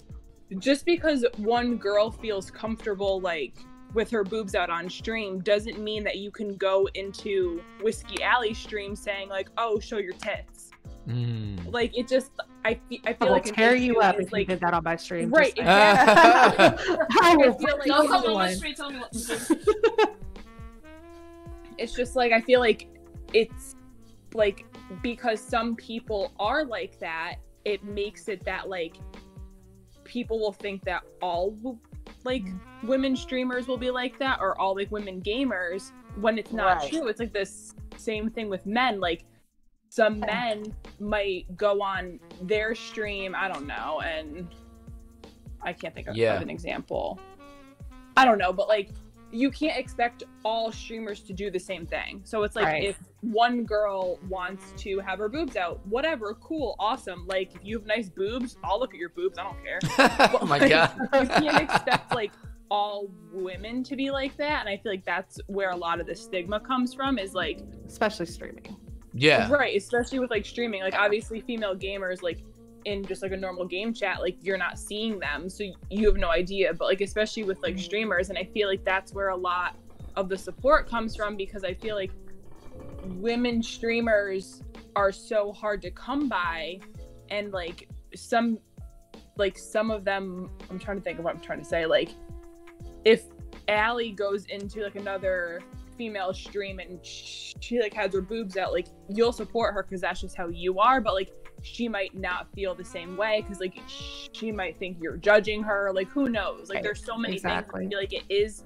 just because one girl feels comfortable, like, with her boobs out on stream doesn't mean that you can go into Whiskey Alley stream saying, like, oh, show your tits. Like, it just, I feel like tear you up if you did that on my stream. Right, exactly. I feel like Don't come on my stream, tell me what to do. It's just, like, I feel like it's, like, because some people are like that, it makes it that, like, people will think that all, like, women streamers will be like that, or all, like, women gamers, when it's not true. It's like this same thing with men. Like, some men might go on their stream, I don't know, and I can't think of an example. I don't know, but, like, you can't expect all streamers to do the same thing. So it's like, if one girl wants to have her boobs out, whatever, cool, awesome. Like, if you have nice boobs, I'll look at your boobs, I don't care. But, oh my God. You can't expect, like, all women to be like that. And I feel like that's where a lot of the stigma comes from, is, like, especially streaming. Yeah. Right, especially with, like, streaming. Like, obviously female gamers, like, in just, like, a normal game chat, like, you're not seeing them, so you have no idea. But, like, especially with, like, streamers, and I feel like that's where a lot of the support comes from, because I feel like women streamers are so hard to come by, and, like, some of them, I'm trying to think of what I'm trying to say, like, if Allie goes into, like, another female stream and she, like, has her boobs out, like, you'll support her because that's just how you are, but, like, she might not feel the same way because, like, she might think you're judging her, like, who knows, like, there's so many things. I feel like it is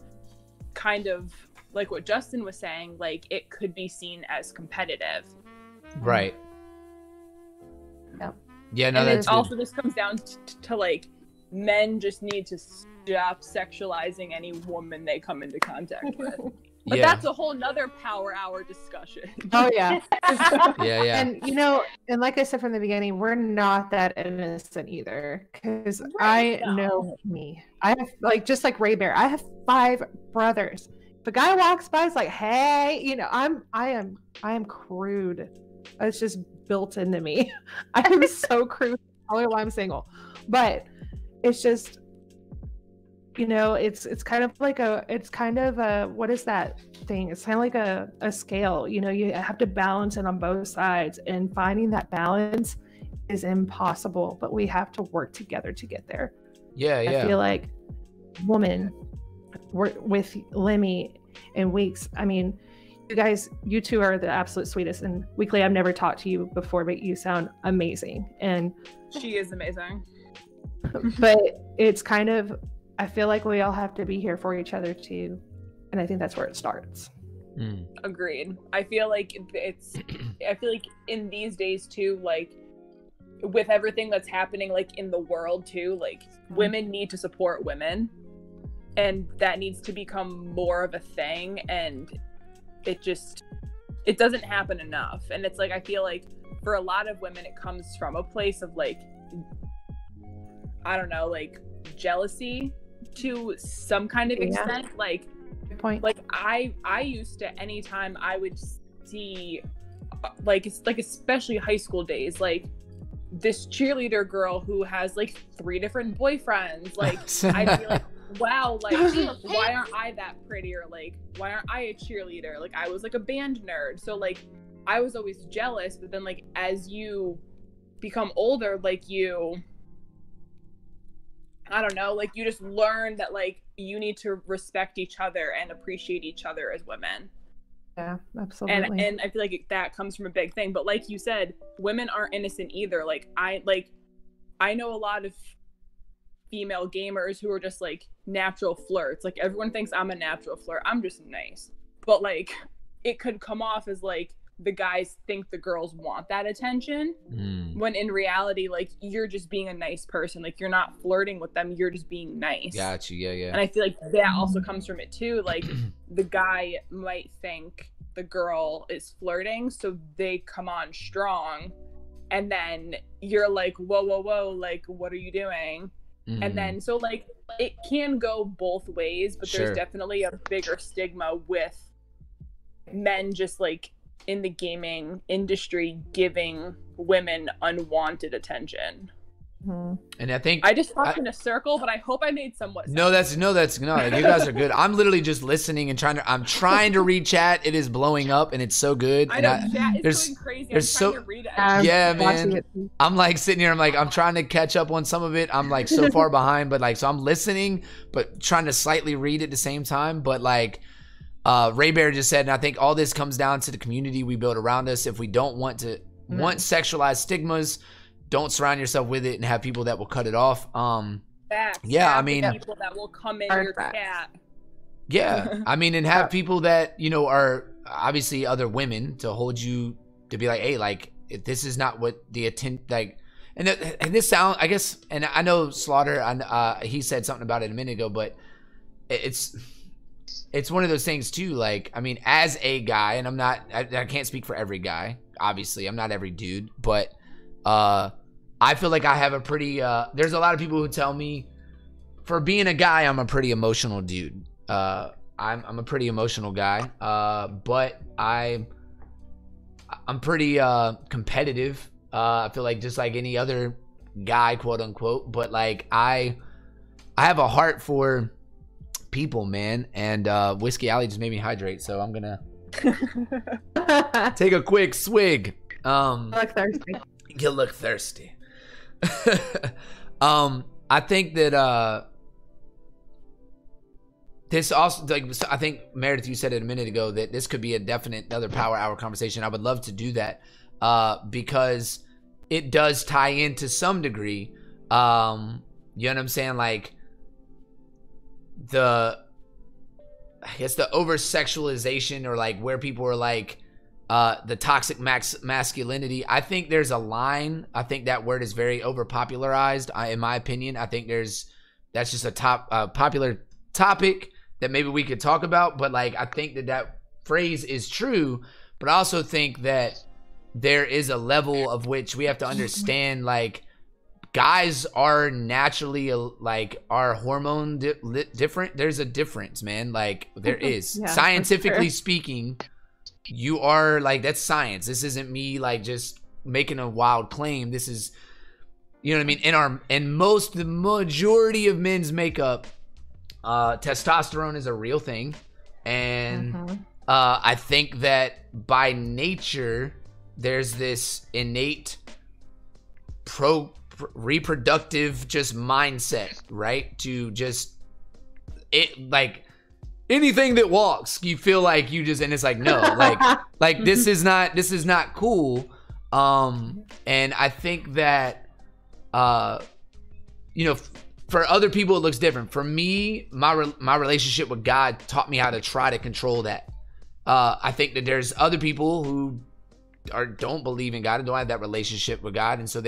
kind of like what Justin was saying, like, it could be seen as competitive. Right. Yeah, no, and that's also this comes down to like, men just need to stop sexualizing any woman they come into contact with. But that's a whole nother power hour discussion. Oh yeah. yeah. And, you know, and like I said from the beginning, we're not that innocent either, because I know me. I have, like, just like Ray Bear, I have 5 brothers. If a guy walks by, it's like, hey, you know, I am crude. It's just built into me. I am so crude. Probably why I'm single. But it's just, you know, it's kind of like what is that thing? It's kind of like a scale, you know, you have to balance it on both sides, and finding that balance is impossible, but we have to work together to get there. I feel like woman with Lemmy and Weeks, I mean, you two are the absolute sweetest, and Weekly, I've never talked to you before, but you sound amazing. And she is amazing. But it's kind of, I feel like we all have to be here for each other too, and I think that's where it starts. Agreed. I feel like in these days too, like, with everything that's happening, like, in the world too, like, women need to support women, and that needs to become more of a thing, and it doesn't happen enough. And it's like, I feel like for a lot of women it comes from a place of, like, I don't know, like, jealousy, to some kind of extent. Like, Good point. like I used to, anytime I would see, like, it's like, especially high school days, like this cheerleader girl who has like 3 different boyfriends, like I'd be like, wow, like why aren't I that pretty? Or like, why aren't I a cheerleader? Like, I was like a band nerd, so like I was always jealous. But then, like, as you become older, like, you, I don't know, like, you just learn that, like, you need to respect each other and appreciate each other as women. Yeah, absolutely. And I feel like that comes from a big thing. But like you said, women aren't innocent either. Like, I know a lot of female gamers who are just like natural flirts. Like, everyone thinks I'm a natural flirt. I'm just nice. But like, it could come off as like the guys think the girls want that attention, when in reality, like, you're just being a nice person. Like, you're not flirting with them, you're just being nice. Gotcha. Yeah. And I feel like that also comes from it too. Like, the guy might think the girl is flirting, so they come on strong, and then you're like, whoa, like, what are you doing? And then, so like, it can go both ways, but there's definitely a bigger stigma with men just like in the gaming industry giving women unwanted attention. And I think I just talked in a circle, but I hope I made somewhat sense. No, you guys are good. I'm literally just listening and I'm trying to read chat. It is blowing up and it's so good. I know, chat is going crazy. I'm trying to read it. Yeah, man. I'm like sitting here, I'm trying to catch up on some of it. I'm like so far behind, but like, so I'm listening, but trying to slightly read at the same time. But like, Ray Bear just said, and I think all this comes down to the community we build around us. If we don't want sexualized stigmas, don't surround yourself with it and have people that will cut it off. Facts. Yeah, I mean, people that will come in your chat. Yeah, I mean, and have people that, you know, are obviously other women to hold you to be like, hey, like, if this is not what the intent, like, and this sound, I guess, and I know Slaughter, he said something about it a minute ago, but it's one of those things too. Like, I mean, as a guy, and I can't speak for every guy, obviously, I'm not every dude, but I feel like I have a pretty, there's a lot of people who tell me, for being a guy, I'm a pretty emotional dude. I'm a pretty emotional guy, but I'm pretty competitive. I feel like just like any other guy, quote unquote, but like I have a heart for people, man, and Whiskey Alley just made me hydrate, so I'm gonna take a quick swig. Look thirsty. You look thirsty. I think that this also, like, I think Meredith, you said it a minute ago that this could be a definite another power hour conversation. I would love to do that because it does tie in to some degree. You know what I'm saying? Like I guess the over sexualization, or like where people are like the toxic masculinity. I think there's a line. I think that word is very over popularized. In my opinion, I think that's just a popular topic that maybe we could talk about, but like, I think that phrase is true, but I also think that there is a level of which we have to understand, like, guys are naturally like, our hormone different. There's a difference, man. Like, there is. Yeah, scientifically speaking, you are like, that's science. This isn't me like just making a wild claim. This is, you know what I mean? The majority of men's makeup, testosterone is a real thing. And I think that by nature, there's this innate reproductive just mindset, right? To just, it, like, anything that walks, you feel like you just, and it's like, no, like this is not cool. And I think that, you know, for other people, it looks different. For me, my relationship with God taught me how to try to control that. I think that there's other people who don't believe in God and don't have that relationship with God. And so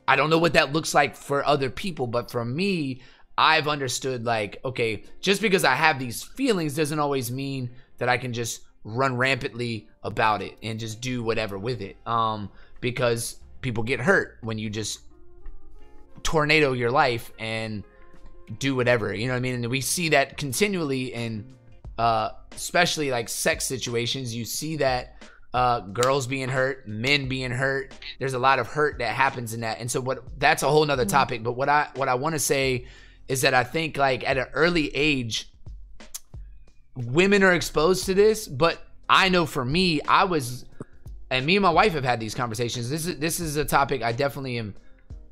I don't know what that looks like for other people, but for me, I've understood, like, okay, just because I have these feelings doesn't always mean that I can just run rampantly about it and just do whatever with it. Because people get hurt when you just tornado your life and do whatever, you know what I mean? And we see that continually in especially like sex situations. You see that girls being hurt, men being hurt. There's a lot of hurt that happens in that. And so that's a whole nother topic. But what I want to say is that I think like at an early age, women are exposed to this. But I know for me, and me and my wife have had these conversations. This is a topic I definitely am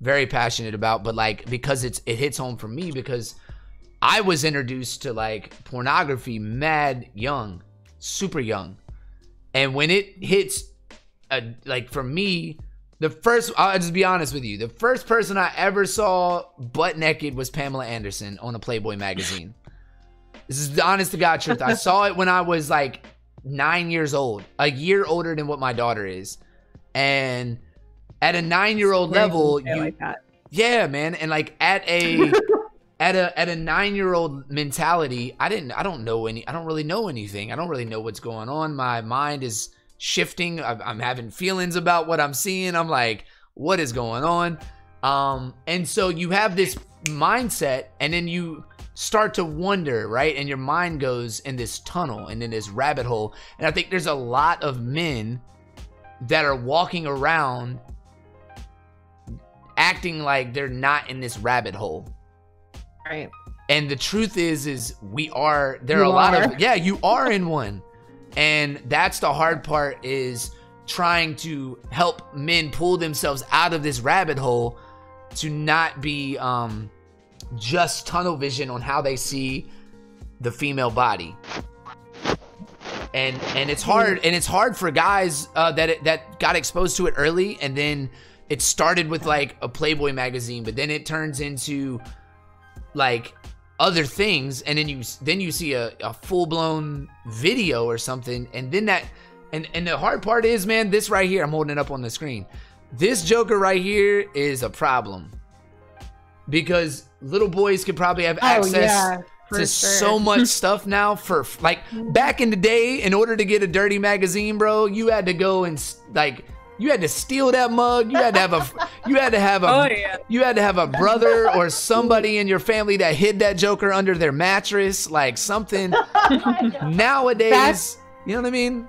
very passionate about, but like because it hits home for me because I was introduced to like pornography mad young, super young. And when it hits like for me, I'll just be honest with you, the first person I ever saw butt naked was Pamela Anderson on a Playboy magazine. This is the honest to God truth. I saw it when I was like 9 years old, a year older than what my daughter is. And at a 9-year-old level, yeah, man. And like at a 9-year-old mentality, I don't really know anything. I don't really know what's going on. My mind is shifting. I'm having feelings about what I'm seeing. I'm like, what is going on? And so you have this mindset, and then you start to wonder, right? And your mind goes in this tunnel and in this rabbit hole. And I think there's a lot of men that are walking around acting like they're not in this rabbit hole. Right. And the truth is you are in one. And that's the hard part, is trying to help men pull themselves out of this rabbit hole to not be just tunnel vision on how they see the female body. And it's hard for guys that got exposed to it early, and then it started with like a Playboy magazine, but then it turns into like other things, and then you see a full-blown video or something, and then and the hard part is, man, this right here, I'm holding it up on the screen, this joker right here is a problem, because little boys could probably have access to so much stuff now. For like back in the day, in order to get a dirty magazine, bro, you had to go and like you had to steal that mug. You had to have a brother or somebody in your family that hid that joker under their mattress, like something. Nowadays, you know what I mean?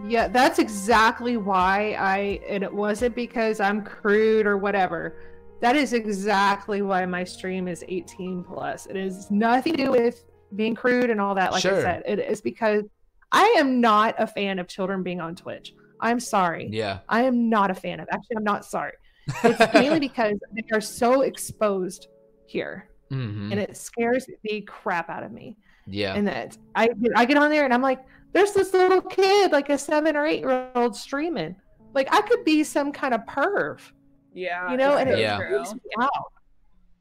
Yeah, that's exactly why and it wasn't because I'm crude or whatever. That is exactly why my stream is 18 plus. It has nothing to do with being crude and all that. Like I said, it is because I am not a fan of children being on Twitch. I'm sorry. Yeah. I am not a fan of. Actually, I'm not sorry. It's mainly because they are so exposed here, and it scares the crap out of me. Yeah. And that I get on there and I'm like, there's this little kid, like a 7 or 8-year-old streaming. Like I could be some kind of perv. Yeah. You know, and it freaks me out.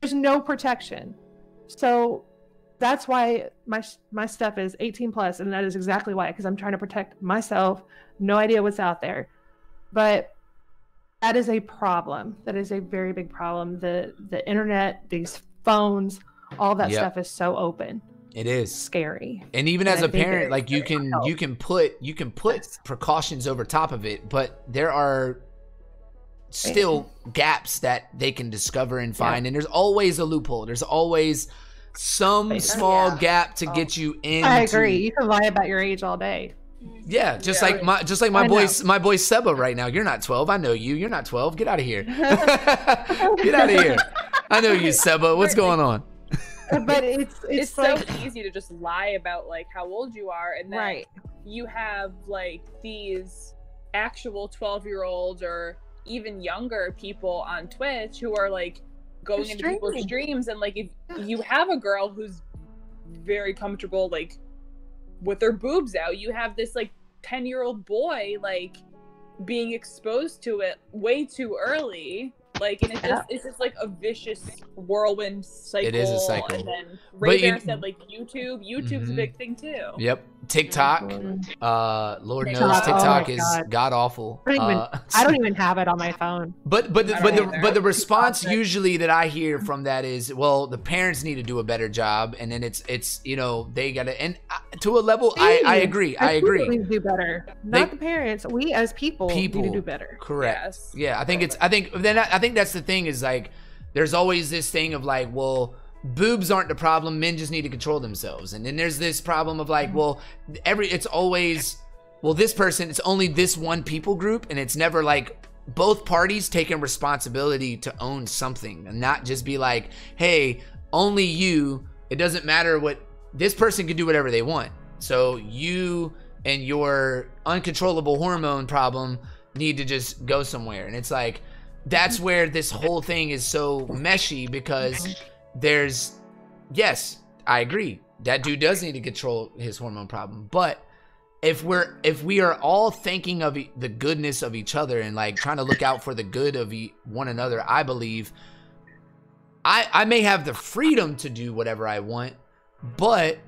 There's no protection. So that's why my stuff is 18 plus, and that is exactly why, because I'm trying to protect myself. No idea what's out there. But that is a problem. That is a very big problem. The internet, these phones, all that stuff is so open. It is scary. And even as a parent, like you can put precautions over top of it, but there are still gaps that they can discover and find, and there's always a loophole. There's always some small gap to get you in. I agree. You can lie about your age all day. Yeah, just like my boy Seba right now. You're not 12. I know you. You're not 12. Get out of here. Get out of here. I know you, Seba. What's going on? But it's like, so easy to just lie about like how old you are, and then you have like these actual 12-year-olds or even younger people on Twitch who are like going into people's streams, and like if you have a girl who's very comfortable like with her boobs out, you have this like 10-year-old boy like being exposed to it way too early, like, and it's just like a vicious whirlwind cycle. It is a cycle. And then Ray Bear said like YouTube's a big thing too. Yep. TikTok, Lord knows TikTok is god awful. I don't even have it on my phone. But the response usually that I hear from that is, well, the parents need to do a better job, and then it's you know, they gotta, and to a level I agree. I agree. We do better. Not the parents. We as people need to do better. Correct. Yes. Yeah. I think that's the thing, is like there's always this thing of like, well, boobs aren't the problem, men just need to control themselves. And then there's this problem of like, well, it's always, well, this person, it's only this one people group, and it's never like both parties taking responsibility to own something and not just be like, hey, only you, it doesn't matter what, this person can do whatever they want. So you and your uncontrollable hormone problem need to just go somewhere. And it's like, that's where this whole thing is so meshy, because there's, yes, I agree, that dude does need to control his hormone problem, but if we are all thinking of the goodness of each other and like trying to look out for the good of one another, I believe I may have the freedom to do whatever I want, but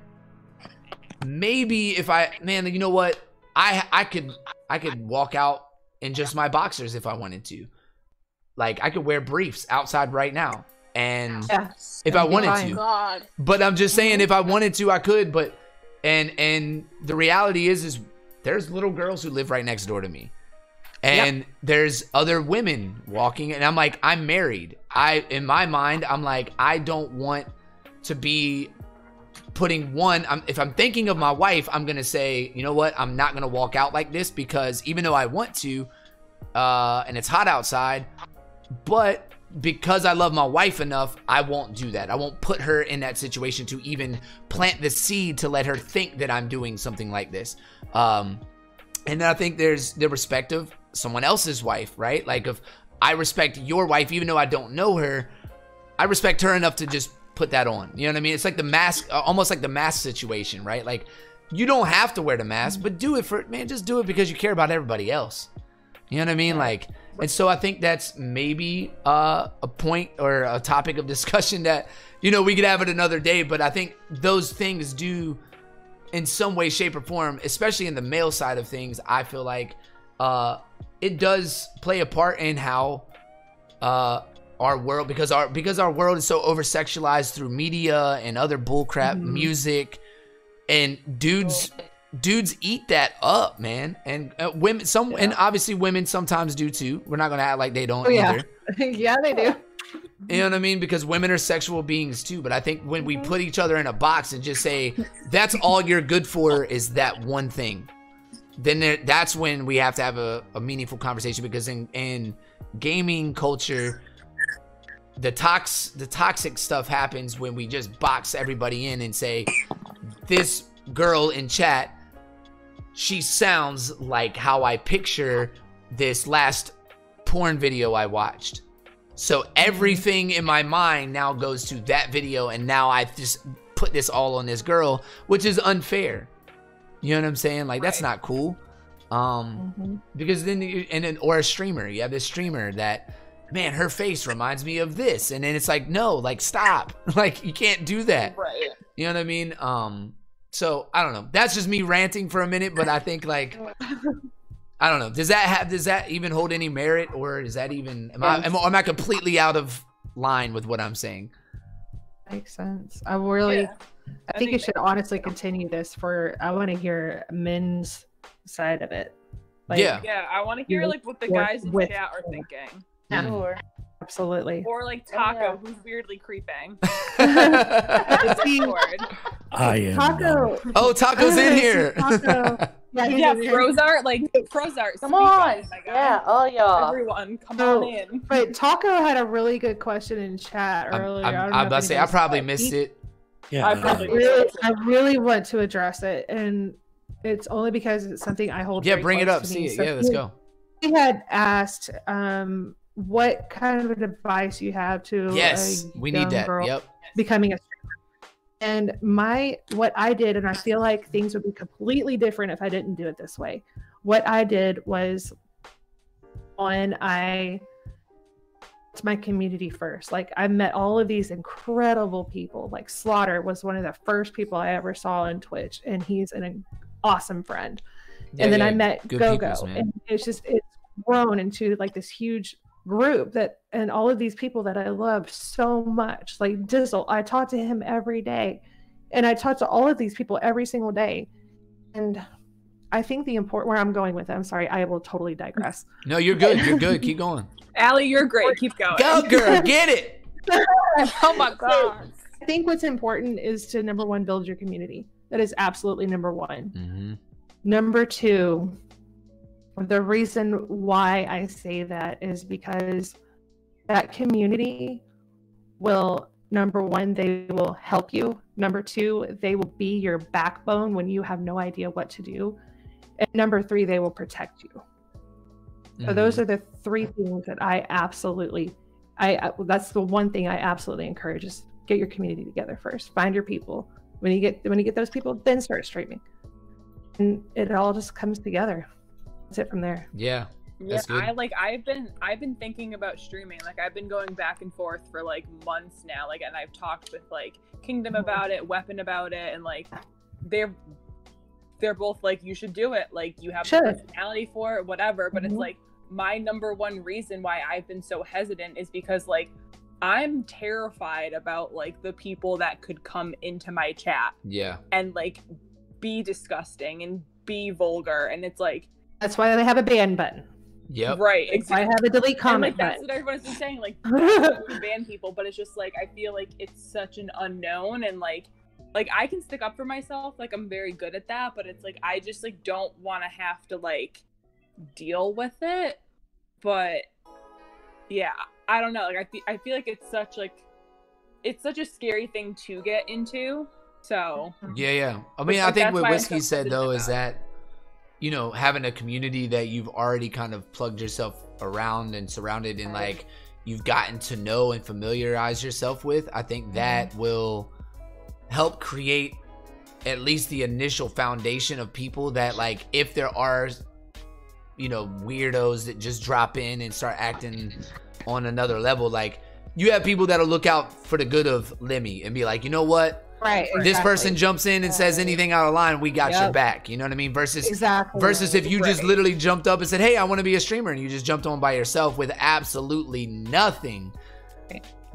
maybe if you know what, I could walk out in just my boxers if I wanted to. Like, I could wear briefs outside right now, and if I wanted to. God. But I'm just saying, if I wanted to, I could. But and the reality is there's little girls who live right next door to me, and there's other women walking, and I'm like, I'm married. In my mind, I'm like, I don't want to be putting if I'm thinking of my wife, I'm gonna say, you know what, I'm not gonna walk out like this, because even though I want to, and it's hot outside, but because I love my wife enough, I won't do that. I won't put her in that situation to even plant the seed to let her think that I'm doing something like this. And then I think there's the respect of someone else's wife, right? Like, if I respect your wife, even though I don't know her, I respect her enough to just put that on. You know what I mean? It's like the mask, almost like the mask situation, right? Like, you don't have to wear the mask, but do it just do it because you care about everybody else. You know what I mean? Like, and so I think that's maybe a point or a topic of discussion that, you know, we could have it another day. But I think those things do, in some way, shape, or form, especially in the male side of things, I feel like it does play a part in how our world, because our world is so over sexualized through media and other bullcrap music, and dudes eat that up, man. And women, and obviously women sometimes do too. We're not gonna act like they don't either. Yeah, they do. You know what I mean? Because women are sexual beings too. But I think when we put each other in a box and just say, that's all you're good for is that one thing, then that's when we have to have a meaningful conversation. Because in gaming culture, the toxic stuff happens when we just box everybody in and say, this girl in chat, she sounds like how I picture this last porn video I watched. So everything in my mind now goes to that video, and now I just put this all on this girl, which is unfair. You know what I'm saying? Like, that's not cool. Because then or a streamer, you have this streamer that, man, her face reminds me of this, and then it's like, no, like, stop. Like, you can't do that. Right. You know what I mean? So I don't know. That's just me ranting for a minute, but I think, like, I don't know. Does that even hold any merit, or is that even, am I completely out of line with what I'm saying? Makes sense. I think you should honestly continue this I want to hear men's side of it. Like, yeah, I want to hear like what the guys in chat are thinking. Sure. Absolutely. Or like Taco, who's weirdly creeping. I am. Taco. Oh, Taco's in here. Taco. Yeah, Prozart. Come on. Yeah, all y'all. Everyone, come on in. But Taco had a really good question in chat earlier. I'm about to say, I probably missed it. Yeah, I really want to address it, and it's only because it's something I hold. Yeah, bring it up. See it. Yeah, let's go. He had asked what kind of advice you have to we need that. Yep. Becoming a streamer. And what I did, and I feel like things would be completely different if I didn't do it this way. What I did was, it's my community first. Like, I met all of these incredible people. Like, Slaughter was one of the first people I ever saw on Twitch, and he's an awesome friend. And then I met Go-Go, and it's grown into like this huge group and all of these people that I love so much. Like Dizzle, I talk to him every day, and I talk to all of these people every single day. And I think where I'm going with it, I'm sorry, I will totally digress. No, you're good. You're good. Keep going. Allie, you're great. Keep going. Go, girl. Get it. Oh my God. I think what's important is to, number one, build your community. That is absolutely number one. Mm-hmm. Number two, the reason why I say that is because that community will, number one, they will help you. Number two, they will be your backbone when you have no idea what to do. And number three, they will protect you. Mm-hmm. So those are the three things that I absolutely, that's the one thing I absolutely encourage is get your community together first. Find your people. When you get those people, then start streaming. And it all just comes together. That's it from there. Yeah. That's good. I've been thinking about streaming. Like I've been going back and forth for like months now. Like, and I've talked with like Kingdom about it, Weapon about it, and like they're both like, you should do it. Like you have the personality for it, whatever. But it's like my number one reason why I've been so hesitant is because like I'm terrified about like the people that could come into my chat. Yeah. And like be disgusting and be vulgar. And it's like, that's why they have a ban button. Yep. Right. Exactly. I have a delete comment button. That's what everyone's been saying. Like, we ban people, but it's just like I feel like it's such an unknown, and like I can stick up for myself. Like I'm very good at that, but it's like I just like don't want to have to like deal with it. But yeah, I don't know. Like I feel like it's such a scary thing to get into. So yeah. I mean, I think what Whiskey said though is that, you know, having a community that you've already kind of plugged yourself around and surrounded in, like you've gotten to know and familiarize yourself with, I think that will help create at least the initial foundation of people that, like, if there are, you know, weirdos that just drop in and start acting on another level, like you have people that'll look out for the good of Lemmy and be like, you know what? Right. This person jumps in and says anything out of line, we got your back. You know what I mean? Versus if you just literally jumped up and said, hey, I want to be a streamer, and you just jumped on by yourself with absolutely nothing.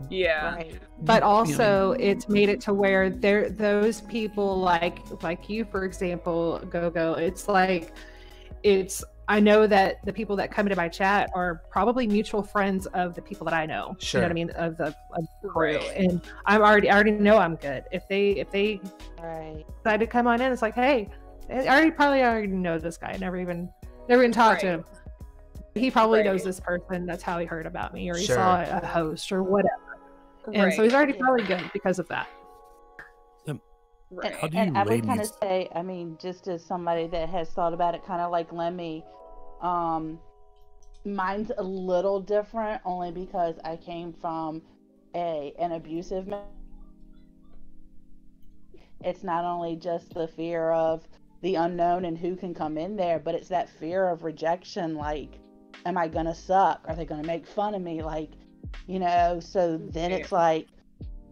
Yeah. Right. But also it's made it to where those people like you, for example, Go, it's like I know that the people that come into my chat are probably mutual friends of the people that I know. Sure. You know what I mean? Of the crew. And I already know I'm good. If they decide to come on in, it's like, hey, I probably already know this guy. Never even talked to him. He probably knows this person. That's how he heard about me, or he saw a host or whatever. And so he's already probably good because of that. How do you I would kind of say, I mean, just as somebody that has thought about it kind of like Lemmy, mine's a little different only because I came from an abusive it's not only just the fear of the unknown and who can come in there, but it's that fear of rejection. Like, am I gonna suck? Are they gonna make fun of me? Like, you know, so then it's like,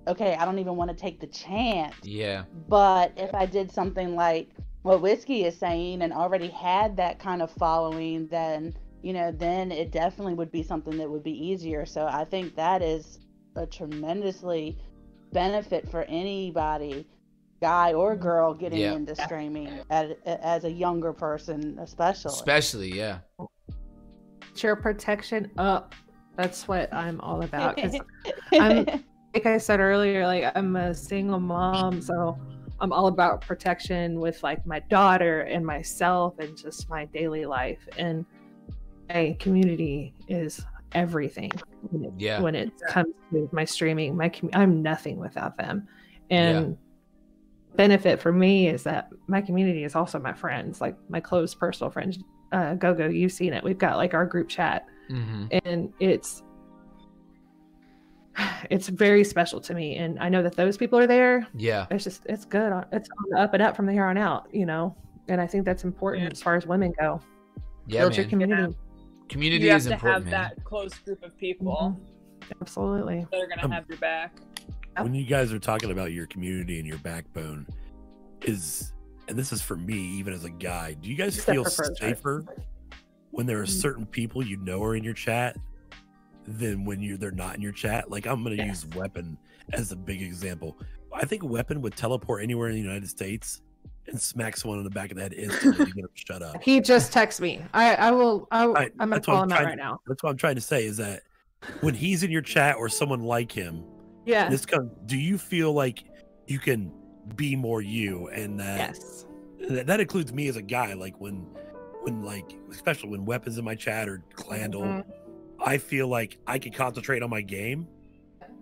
okay, I don't even want to take the chance. Yeah. But if I did something like what Whiskey is saying and already had that kind of following, then, you know, then it definitely would be something that would be easier. So I think that is a tremendously benefit for anybody, guy or girl, getting into streaming as a younger person, especially. Yeah. Your protection up. That's what I'm all about. 'Cause I'm, like I said earlier, like I'm a single mom, so I'm all about protection with like my daughter and myself and just my daily life. And my community is everything when it comes to my streaming. I'm nothing without them. And benefit for me is that my community is also my friends, like my close personal friends. Go, you've seen it. We've got like our group chat, and it's very special to me, and I know that those people are there. It's good. It's on the up and up from here on out, you know. And I think that's important as far as women go. Build your community. Community is important. You have to have that close group of people. Absolutely. That are gonna have your back. When you guys are talking about your community and your backbone, and this is for me, even as a guy, do you guys feel safer when there are certain people you know are in your chat than when they're not in your chat? Like, I'm going to use Weapon as a big example. I think Weapon would teleport anywhere in the United States and smack someone in the back of the head instantly to get him to shut up. He just texts me. I'm going to call him out right now. That's what I'm trying to say, is that when he's in your chat or someone like him, Yeah. Do you feel like you can be more you, and that includes me as a guy? Like when like, especially when Weapons in my chat or Clandle, I feel like I can concentrate on my game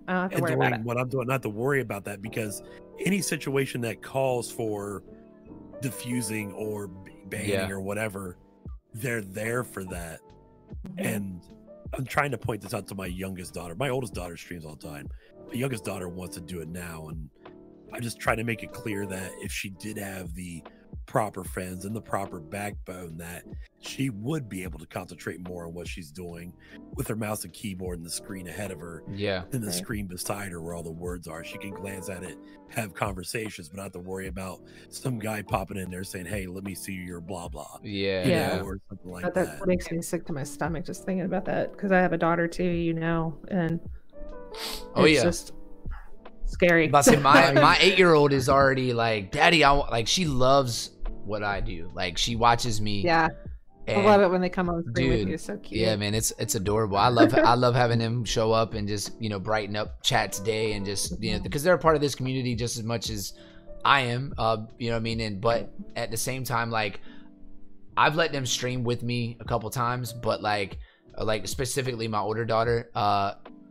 and doing what I'm doing, not to worry about that, because any situation that calls for diffusing or banning or whatever, they're there for that. And I'm trying to point this out to my youngest daughter. My oldest daughter streams all the time. My youngest daughter wants to do it now, and I just try to make it clear that if she did have the proper friends and the proper backbone, that she would be able to concentrate more on what she's doing with her mouse and keyboard and the screen ahead of her than the screen beside her where all the words are. She can glance at it, have conversations, but not have to worry about some guy popping in there saying, hey, let me see your blah blah, or something like that. That makes me sick to my stomach just thinking about that, because I have a daughter too, and it's just scary. But see, my 8-year-old is already like, Daddy, like, she loves what I do. Like, she watches me. Yeah. I love it when they come on screen with you. It's so cute. Yeah, man, it's adorable. I love having him show up and just, brighten up chat's day, and just, because they're a part of this community just as much as I am. You know what I mean? But at the same time, like, I've let them stream with me a couple times, but like specifically my older daughter,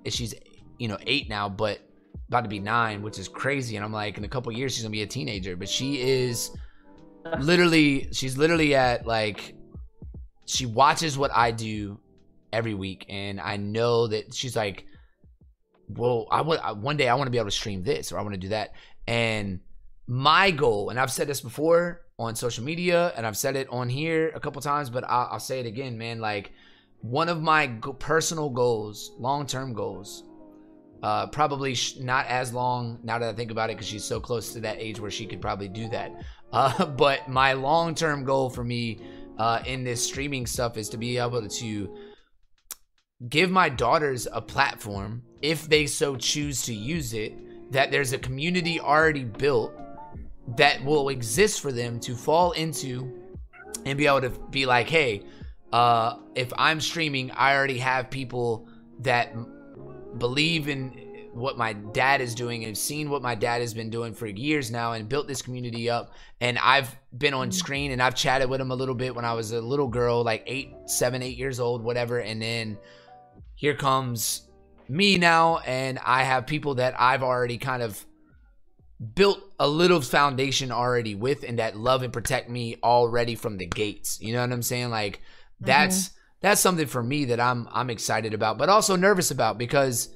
she's 8 now, but about to be 9, which is crazy. And I'm like, in a couple years she's gonna be a teenager, but she's literally at, like, she watches what I do every week, and I know that she's like, well, one day I want to be able to stream this, or I want to do that. And my goal, and I've said this before on social media, and I've said it on here a couple times, but I'll say it again, man. Like, one of my personal goals, long-term goals, probably not as long now that I think about it, because she's so close to that age where she could probably do that. But my long-term goal for me in this streaming stuff is to be able to give my daughters a platform, if they so choose to use it, that there's a community already built that will exist for them to fall into, and be able to be like, hey, if I'm streaming, I already have people that believe in what my dad is doing and have seen what my dad has been doing for years now, and built this community up. And I've been on screen, and I've chatted with him a little bit when I was a little girl, like 7, 8 years old, whatever. And then here comes me now, and I have people that I've already kind of built a little foundation already with, and that love and protect me already from the gates. You know what I'm saying? Like, that's something for me that I'm excited about, but also nervous about, because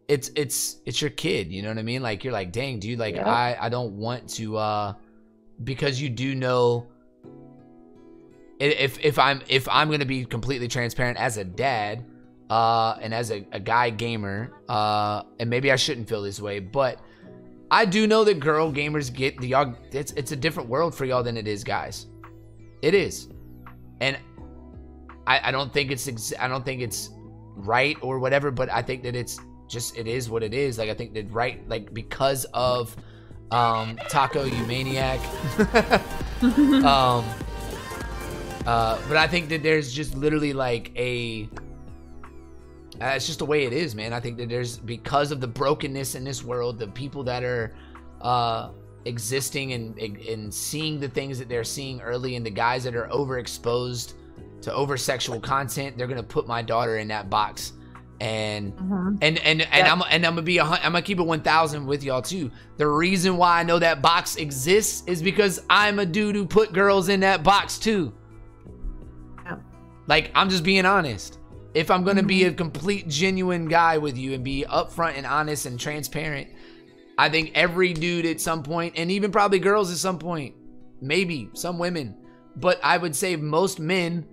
it's your kid. You know what I mean? Like, you're like, dang, dude, like, I don't want to, because you do know, if I'm gonna be completely transparent as a dad, and as a guy gamer, and maybe I shouldn't feel this way, but I do know that girl gamers get y'all. It's a different world for y'all than it is guys. It is, and I don't think it's right or whatever, but I think that it is what it is. Like, I think that like, because of Taco, you maniac. But I think that there's just literally like it's just the way it is, man. I think that there's, because of the brokenness in this world, the people that are existing and seeing the things that they're seeing early, and the guys that are overexposed to over-sexual content, they're gonna put my daughter in that box. And I'm gonna keep it 1,000 with y'all too. The reason why I know that box exists is because I'm a dude who put girls in that box too. Like, I'm just being honest. If I'm gonna be a complete genuine guy with you and be upfront and honest and transparent, I think every dude at some point, and even probably girls at some point, maybe some women, but I would say most men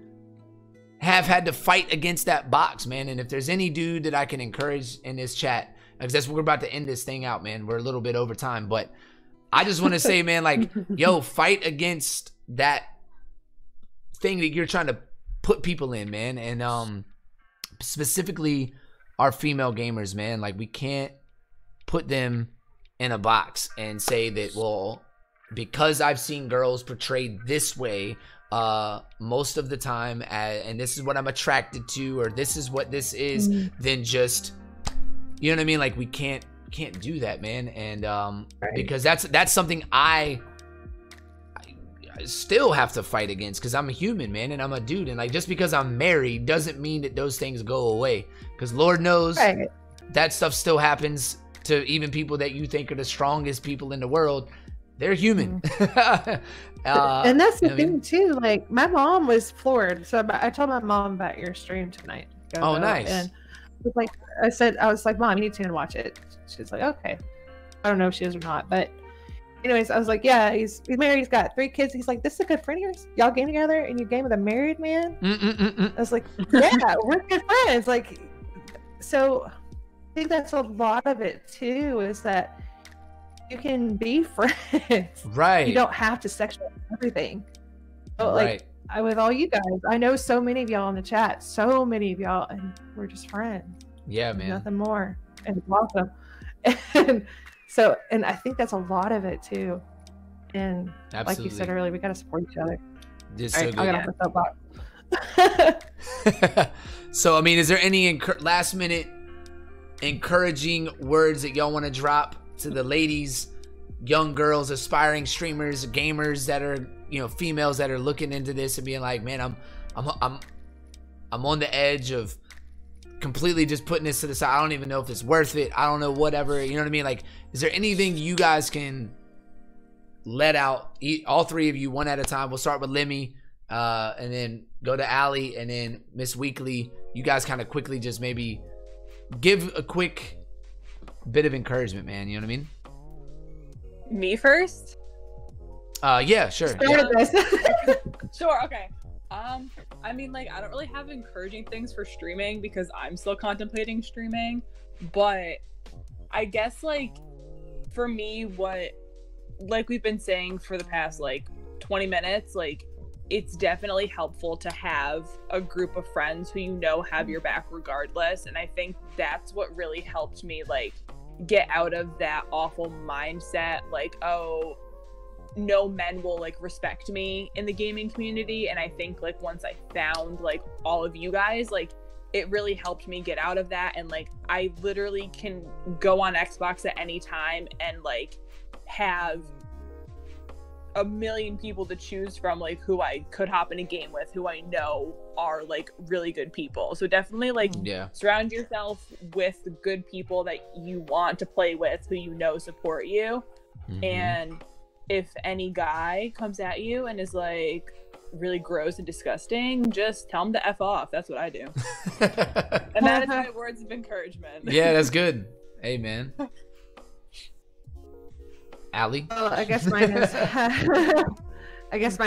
have had to fight against that box, man. And if there's any dude that I can encourage in this chat, because that's what we're about to end this thing out, man. We're a little bit over time, but I just want to say, man, like, yo, fight against that thing that you're trying to put people in, man. And specifically our female gamers, man. Like, we can't put them in a box and say that, well, because I've seen girls portrayed this way most of the time, and this is what I'm attracted to, or this is what this is, then just you know what I mean? Like we can't do that, man. And because that's something I still have to fight against, because I'm a human, man, and I'm a dude, and like just because I'm married doesn't mean that those things go away, because Lord knows that stuff still happens to even people that you think are the strongest people in the world. They're human. And that's the thing too, like my mom was floored, so I told my mom about your stream tonight. Oh, nice. And like I was like, Mom, you need to watch it. She's like, okay. I don't know if she is or not, but anyways, I was like, yeah, he's married, he's got 3 kids. He's like, this is a good friend of yours? Y'all game together and you game with a married man? I was like, yeah, we're good friends. Like, so I think that's a lot of it too, is that you can be friends. Right. You don't have to sexualize everything. So, like, with all you guys, I know so many of y'all in the chat, so many of y'all, and we're just friends. Yeah, man. Nothing more. And welcome. And so, and I think that's a lot of it too. And like you said earlier, we got to support each other. Just all so right, good. I'll get off the soapbox. So, I mean, is there any last minute encouraging words that y'all want to drop to the ladies, young girls, aspiring streamers, gamers that are, you know, females that are looking into this and being like, man, I'm on the edge of completely just putting this to the side. I don't even know if it's worth it. I don't know, whatever. You know what I mean? Like, is there anything you guys can let out? All 3 of you, one at a time. We'll start with Lemmy, and then go to Allie, and then Miss Weekly. You guys kind of quickly just maybe give a quick bit of encouragement, man. You know what I mean? Me first? Yeah, sure. Sure, okay. I mean, like, I don't really have encouraging things for streaming because I'm still contemplating streaming, but I guess, like, for me, what, like we've been saying for the past, like, 20 minutes, like, it's definitely helpful to have a group of friends who you know have your back regardless, and I think that's what really helped me, like, get out of that awful mindset, like, oh, no men will like respect me in the gaming community. And I think like once I found like all of you guys, like it really helped me get out of that, and like I literally can go on Xbox at any time and like have a million people to choose from, like who I could hop in a game with, who I know are like really good people. So definitely like surround yourself with good people that you want to play with, who you know support you. And if any guy comes at you and is like really gross and disgusting, just tell him to F off. That's what I do. And that is my words of encouragement. Yeah, that's good. Hey, man. Allie? Well, I guess mine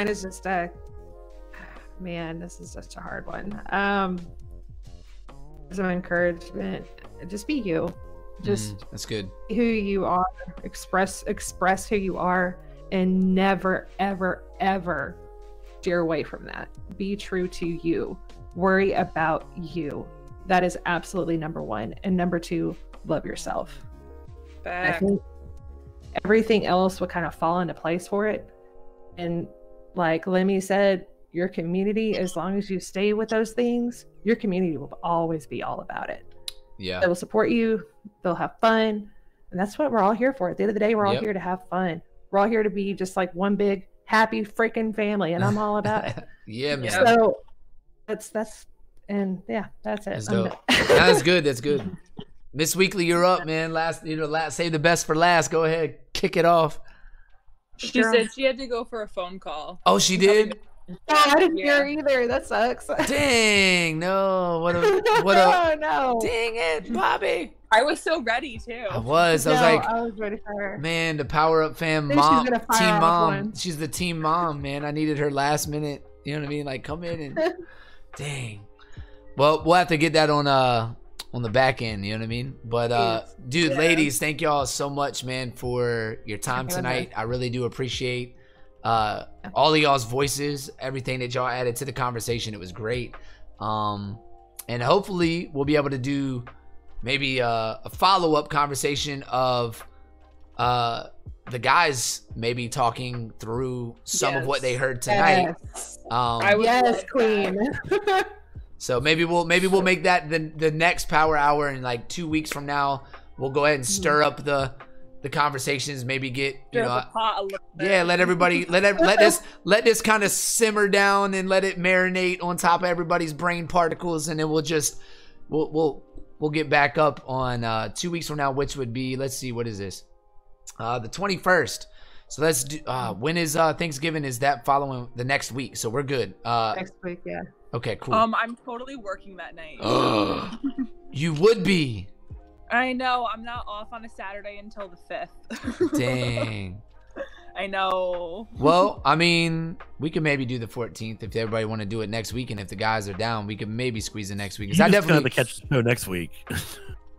is just man, this is such a hard one. Some encouragement. Just be you. Just that's good. Who you are. Express who you are, and never, ever, ever steer away from that. Be true to you. Worry about you. That is absolutely number 1. And number 2, love yourself. I think everything else would kind of fall into place for it. And like Lemmy said, your community, as long as you stay with those things, your community will always be all about it. Yeah. They will support you. They'll have fun. And that's what we're all here for. At the end of the day, we're all here to have fun. We're all here to be just like one big happy freaking family, and I'm all about it. Yeah, man. So that's and yeah, that's it. That's dope. That's good. That's good. Miss Weekly, you're up, man. Last, save the best for last. Go ahead, kick it off. She said she had to go for a phone call. Oh, she did? Oh, I didn't hear either. That sucks. Dang, no. What a no. Dang it, Bobby. I was so ready too. I was like, I was ready for her. Man, the POWERUP Fam mom, team mom. She's the team mom, man. I needed her last minute. You know what I mean? Like, come in and dang. Well, we'll have to get that on the back end. You know what I mean? But dude, ladies, thank y'all so much, man, for your time tonight. I really do appreciate all of y'all's voices, everything that y'all added to the conversation. It was great. And hopefully we'll be able to do maybe a follow-up conversation of the guys maybe talking through some of what they heard tonight. Yes, queen. So maybe we'll make that the next Power Hour in like 2 weeks from now. We'll go ahead and stir up the conversations. Maybe get let everybody let this kind of simmer down and let it marinate on top of everybody's brain particles, and then we'll get back up on 2 weeks from now, which would be, let's see, what is this? The 21st. So let's do. When is Thanksgiving? Is that following the next week? So we're good. Next week, yeah. Okay, cool. I'm totally working that night. You would be. I know. I'm not off on a Saturday until the 5th. Dang. I know. Well, I mean, we could maybe do the 14th if everybody want to do it next week, and if the guys are down, we could maybe squeeze it next week. You just definitely have to catch the show next week.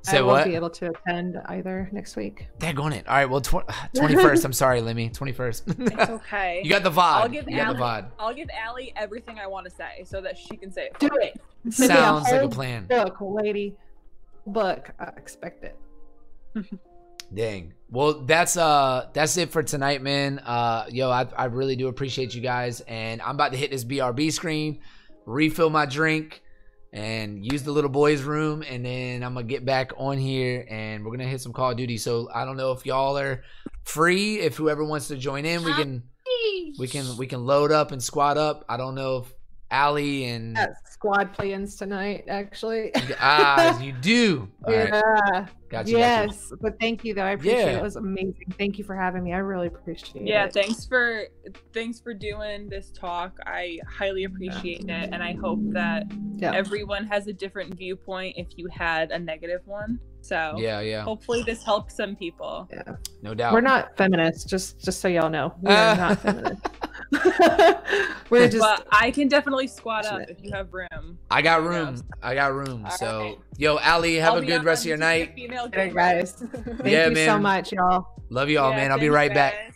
I won't be able to attend either next week. Daggone it. All right, well, 21st. I'm sorry, Lemmy. 21st. It's okay. You got the VOD. I'll give Allie everything I want to say so that she can say it. Do it. Sounds like a plan. Book, lady. Book. I expect it. Dang. Well, that's it for tonight, man. I really do appreciate you guys, and I'm about to hit this BRB screen, refill my drink, and use the little boys' room, and then I'm gonna get back on here, and we're gonna hit some Call of Duty. So I don't know if y'all are free. If whoever wants to join in, we can load up and squad up. I don't know if Allie and squad plans tonight, actually. You do. All right. Yeah. Gotcha. Yes, but thank you though. I appreciate it. It was amazing. Thank you for having me. I really appreciate it. Yeah, thanks for doing this talk. I highly appreciate it, and I hope that everyone has a different viewpoint if you had a negative one. So yeah. Hopefully this helps some people. Yeah. No doubt. We're not feminists, just so y'all know. We are not feminists. But I can definitely squat up if you have room. I got room. All So right. Yo, Allie, have a good rest of your night. Hey guys. Thank you so much, y'all. Love you all, man. I'll be right back. Guys.